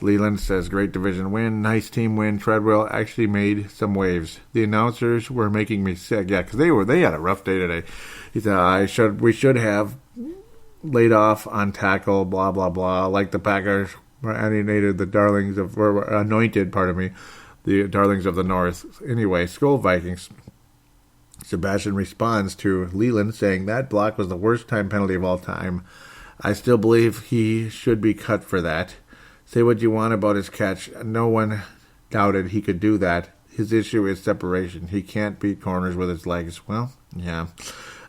Leland says, great division win, nice team win. Treadwell actually made some waves. The announcers were making me sick. Yeah, because they had a rough day today. He said, we should have laid off on tackle, blah, blah, blah. Like the Packers were anointed, the darlings of the North. Anyway, Skull Vikings. Sebastian responds to Leland saying, that block was the worst time penalty of all time. I still believe he should be cut for that. Say what you want about his catch. No one doubted he could do that. His issue is separation. He can't beat corners with his legs. Well, yeah.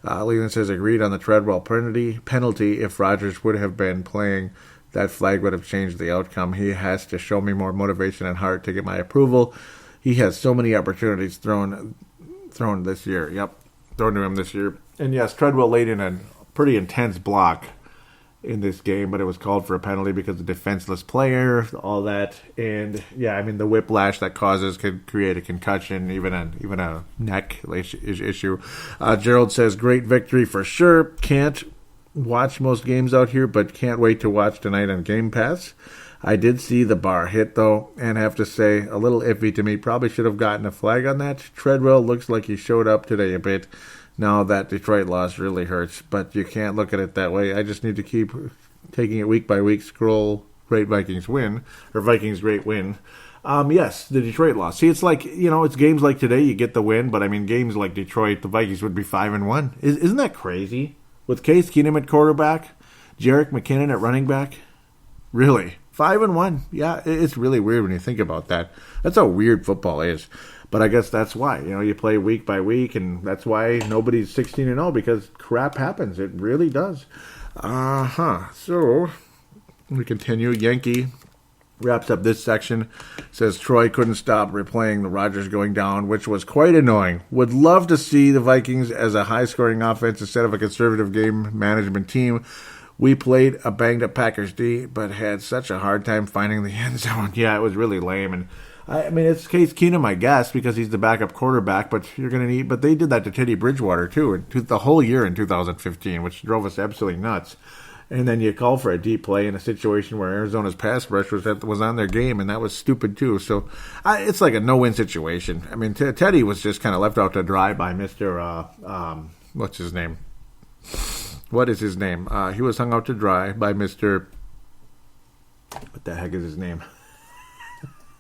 Leland says, agreed on the Treadwell penalty. If Rodgers would have been playing, that flag would have changed the outcome. He has to show me more motivation and heart to get my approval. He has so many opportunities thrown this year. Yep, thrown to him this year. And yes, Treadwell laid in a pretty intense block in this game, but it was called for a penalty because of the defenseless player, all that. And yeah, I mean, the whiplash that causes could create a concussion, even a neck issue. Gerald says, great victory for sure. Can't watch most games out here, but can't wait to watch tonight on Game Pass. I did see the bar hit, though, and have to say, a little iffy to me. Probably should have gotten a flag on that. Treadwell looks like he showed up today a bit. Now that Detroit loss really hurts, but you can't look at it that way. I just need to keep taking it week by week. Scroll, great Vikings win, or Vikings great win. Yes, the Detroit loss. See, it's like, it's games like today, you get the win, but I mean, games like Detroit, the Vikings would be 5-1. Isn't that crazy? With Case Keenum at quarterback, Jerick McKinnon at running back? Really? 5-1? Yeah, it's really weird when you think about that. That's how weird football is. But I guess that's why, you play week by week, and that's why nobody's 16-0, because crap happens. It really does. So, we continue. Yankee wraps up this section. Says Troy couldn't stop replaying the Rodgers going down, which was quite annoying. Would love to see the Vikings as a high-scoring offense instead of a conservative game management team. We played a banged-up Packers D, but had such a hard time finding the end zone. Yeah, it was really lame. And I mean, it's Case Keenum, I guess, because he's the backup quarterback. But you're going to need. But they did that to Teddy Bridgewater too, the whole year in 2015, which drove us absolutely nuts. And then you call for a deep play in a situation where Arizona's pass rush was on their game, and that was stupid too. So it's like a no-win situation. I mean, Teddy was just kind of left out to dry by Mr. What's his name? What is his name? He was hung out to dry by Mr. What the heck is his name?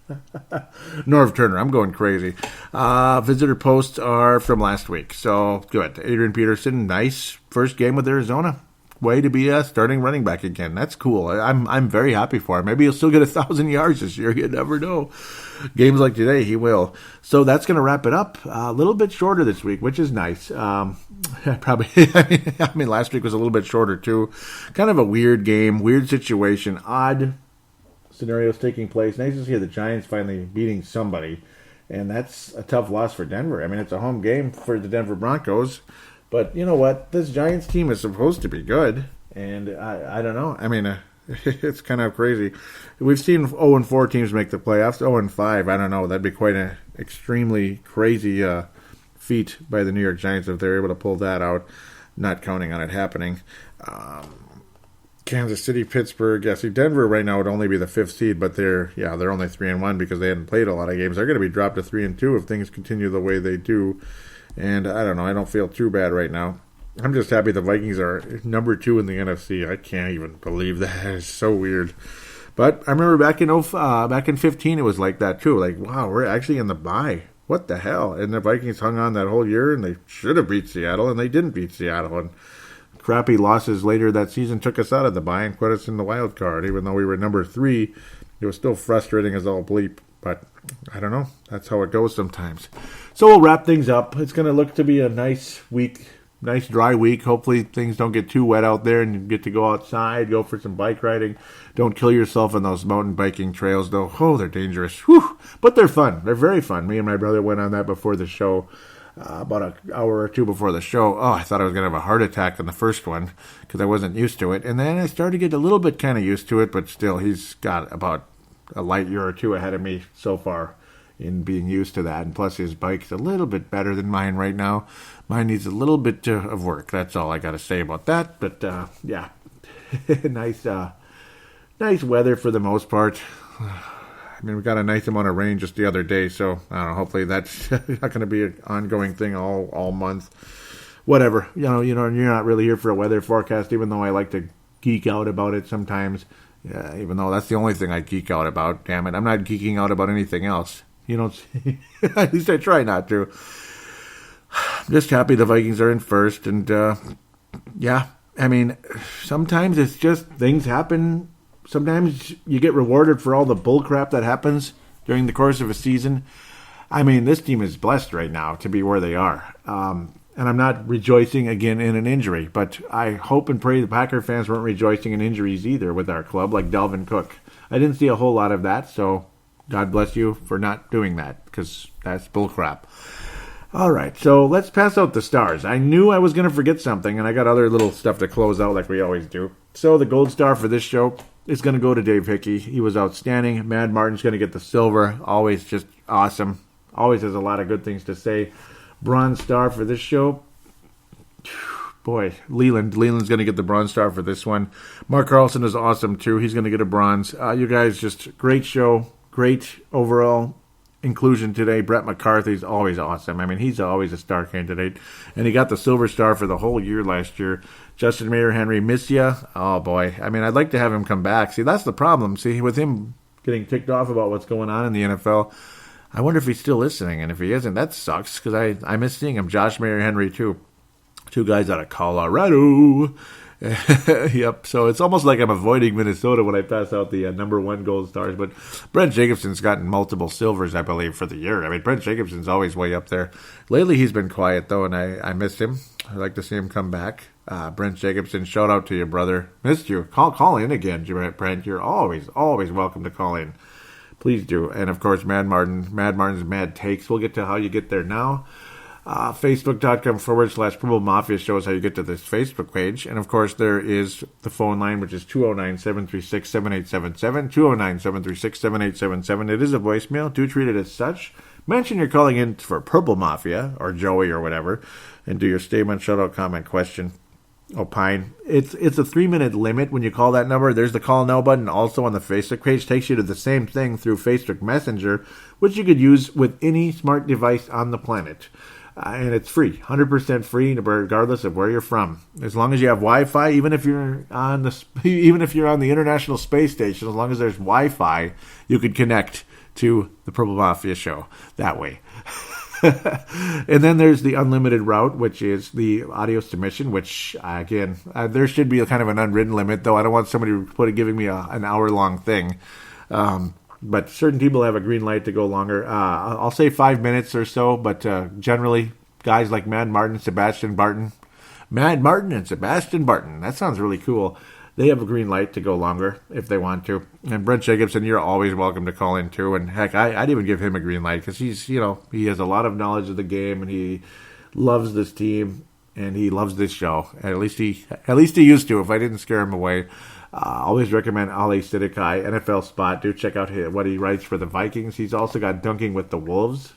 Norv Turner. I'm going crazy. Visitor posts are from last week. So good. Adrian Peterson, nice first game with Arizona. Way to be a starting running back again. That's cool. I'm very happy for him. Maybe he'll still get 1,000 yards this year. You never know. Games like today, he will. So that's going to wrap it up. A little bit shorter this week, which is nice. Probably. I mean, last week was a little bit shorter too. Kind of a weird game, weird situation, odd scenarios taking place. Nice to see the Giants finally beating somebody, and that's a tough loss for Denver. I mean, it's a home game for the Denver Broncos. But you know what? This Giants team is supposed to be good, and I don't know. I mean, it's kind of crazy. We've seen 0-4 teams make the playoffs. 0-5, I don't know. That'd be quite an extremely crazy feat by the New York Giants if they're able to pull that out. Not counting on it happening. Kansas City, Pittsburgh. Yeah, see, Denver right now would only be the 5th seed, but they're only 3-1 because they hadn't played a lot of games. They're going to be dropped to 3-2 if things continue the way they do. And I don't know. I don't feel too bad right now. I'm just happy the Vikings are number 2 in the NFC. I can't even believe that. It's so weird. But I remember back in 15, it was like that too. Like, wow, we're actually in the bye. What the hell? And the Vikings hung on that whole year, and they should have beat Seattle, and they didn't beat Seattle. And crappy losses later that season took us out of the bye and put us in the wild card. Even though we were number 3, it was still frustrating as all bleep. But I don't know. That's how it goes sometimes. So we'll wrap things up. It's going to look to be a nice week, nice dry week. Hopefully things don't get too wet out there and you get to go outside, go for some bike riding. Don't kill yourself on those mountain biking trails, though. Oh, they're dangerous. Whew. But they're fun. They're very fun. Me and my brother went on that before the show, about an hour or two before the show. Oh, I thought I was going to have a heart attack on the first one because I wasn't used to it. And then I started to get a little bit kind of used to it, but still, he's got about a light year or two ahead of me so far in being used to that. And plus his bike's a little bit better than mine right now. Mine needs a little bit of work. That's all I got to say about that. But yeah, nice weather for the most part. I mean, we got a nice amount of rain just the other day, so I don't know, hopefully that's not going to be an ongoing thing all month. Whatever. You know, you're not really here for a weather forecast, even though I like to geek out about it sometimes. Yeah, even though that's the only thing I geek out about. Damn it, I'm not geeking out about anything else. You don't see. At least I try not to. I'm just happy the Vikings are in first. And, yeah, I mean, sometimes it's just things happen. Sometimes you get rewarded for all the bull crap that happens during the course of a season. I mean, this team is blessed right now to be where they are. And I'm not rejoicing again in an injury, but I hope and pray the Packer fans weren't rejoicing in injuries either with our club, like Dalvin Cook. I didn't see a whole lot of that, so God bless you for not doing that, because that's bullcrap. All right, so let's pass out the stars. I knew I was going to forget something, and I got other little stuff to close out like we always do. So the gold star for this show is going to go to Dave Hickey. He was outstanding. Mad Martin's going to get the silver. Always just awesome. Always has a lot of good things to say. Bronze star for this show. Boy, Leland's going to get the bronze star for this one. Mark Carlson is awesome, too. He's going to get a bronze. You guys, just great show. Great overall inclusion today. Brett McCarthy's always awesome. I mean, he's always a star candidate. And he got the silver star for the whole year last year. Justin Mayer Henry, miss ya. Oh, boy. I mean, I'd like to have him come back. See, that's the problem. See, with him getting ticked off about what's going on in the NFL, I wonder if he's still listening. And if he isn't, that sucks, because I miss seeing him. Josh Mayer Henry, too. 2 guys out of Colorado. Yep, so it's almost like I'm avoiding Minnesota when I pass out the number 1 gold stars. But Brent Jacobson's gotten multiple silvers, I believe, for the year. I mean, Brent Jacobson's always way up there. Lately, he's been quiet, though, and I miss him. I'd like to see him come back. Brent Jacobson, shout out to you, brother. Missed you. Call in again, Brent. You're always welcome to call in. Please do. And, of course, Mad Martin's Mad Takes. We'll get to how you get there now. Facebook.com/Purple Mafia shows how you get to this Facebook page. And, of course, there is the phone line, which is 209-736-7877, 209-736-7877. It is a voicemail. Do treat it as such. Mention you're calling in for Purple Mafia or Joey or whatever, and do your statement, shout-out, comment, question, opine. It's a 3-minute limit when you call that number. There's the call now button also on the Facebook page. Takes you to the same thing through Facebook Messenger, which you could use with any smart device on the planet. And it's free, 100% free, regardless of where you're from. As long as you have Wi-Fi, even if you're on the International Space Station, as long as there's Wi-Fi, you could connect to the Purple Mafia show that way. And then there's the unlimited route, which is the audio submission, which, again, there should be a kind of an unwritten limit, though I don't want somebody giving me an hour-long thing. But certain people have a green light to go longer. I'll say 5 minutes or so, but generally, guys like Mad Martin and Sebastian Barton, that sounds really cool. They have a green light to go longer if they want to. And Brent Jacobson, you're always welcome to call in too. And heck, I'd even give him a green light because he has a lot of knowledge of the game and he loves this team and he loves this show. At least he used to. If I didn't scare him away. Always recommend Ali Sidikai, NFL Spot. Do check out what he writes for the Vikings. He's also got Dunking with Wolves,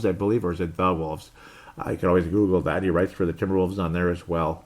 I believe, or is it The Wolves? You can always Google that. He writes for the Timberwolves on there as well.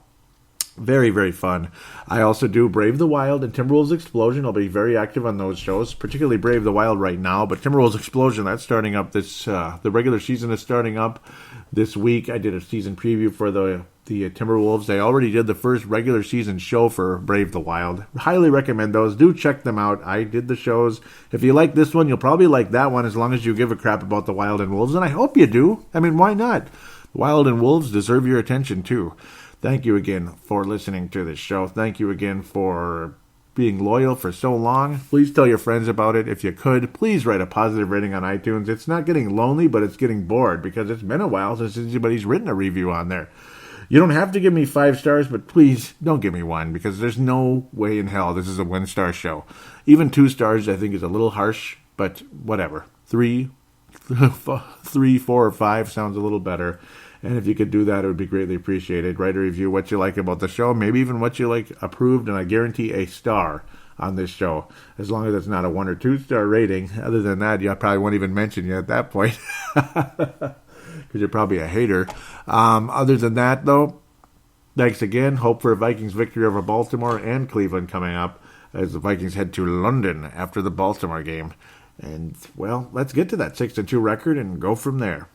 Very, very fun. I also do Brave the Wild and Timberwolves Explosion. I'll be very active on those shows, particularly Brave the Wild right now. But Timberwolves Explosion, that's starting up the regular season is starting up this week. I did a season preview for the Timberwolves. They already did the first regular season show for Brave the Wild. Highly recommend those. Do check them out. I did the shows. If you like this one, you'll probably like that one as long as you give a crap about the Wild and Wolves. And I hope you do. I mean, why not? Wild and Wolves deserve your attention too. Thank you again for listening to this show. Thank you again for being loyal for so long. Please tell your friends about it. If you could, please write a positive rating on iTunes. It's not getting lonely, but it's getting bored because it's been a while since anybody's written a review on there. You don't have to give me 5 stars, but please don't give me 1 because there's no way in hell this is a 1-star show. Even 2 stars I think is a little harsh, but whatever. 3, 4, or 5 sounds a little better. And if you could do that, it would be greatly appreciated. Write a review, what you like about the show, maybe even what you like approved, and I guarantee a star on this show, as long as it's not a 1 or 2 star rating. Other than that, I probably won't even mention you at that point, because you're probably a hater. Other than that, though, thanks again. Hope for a Vikings victory over Baltimore and Cleveland coming up, as the Vikings head to London after the Baltimore game. And, well, let's get to that 6-2 record and go from there.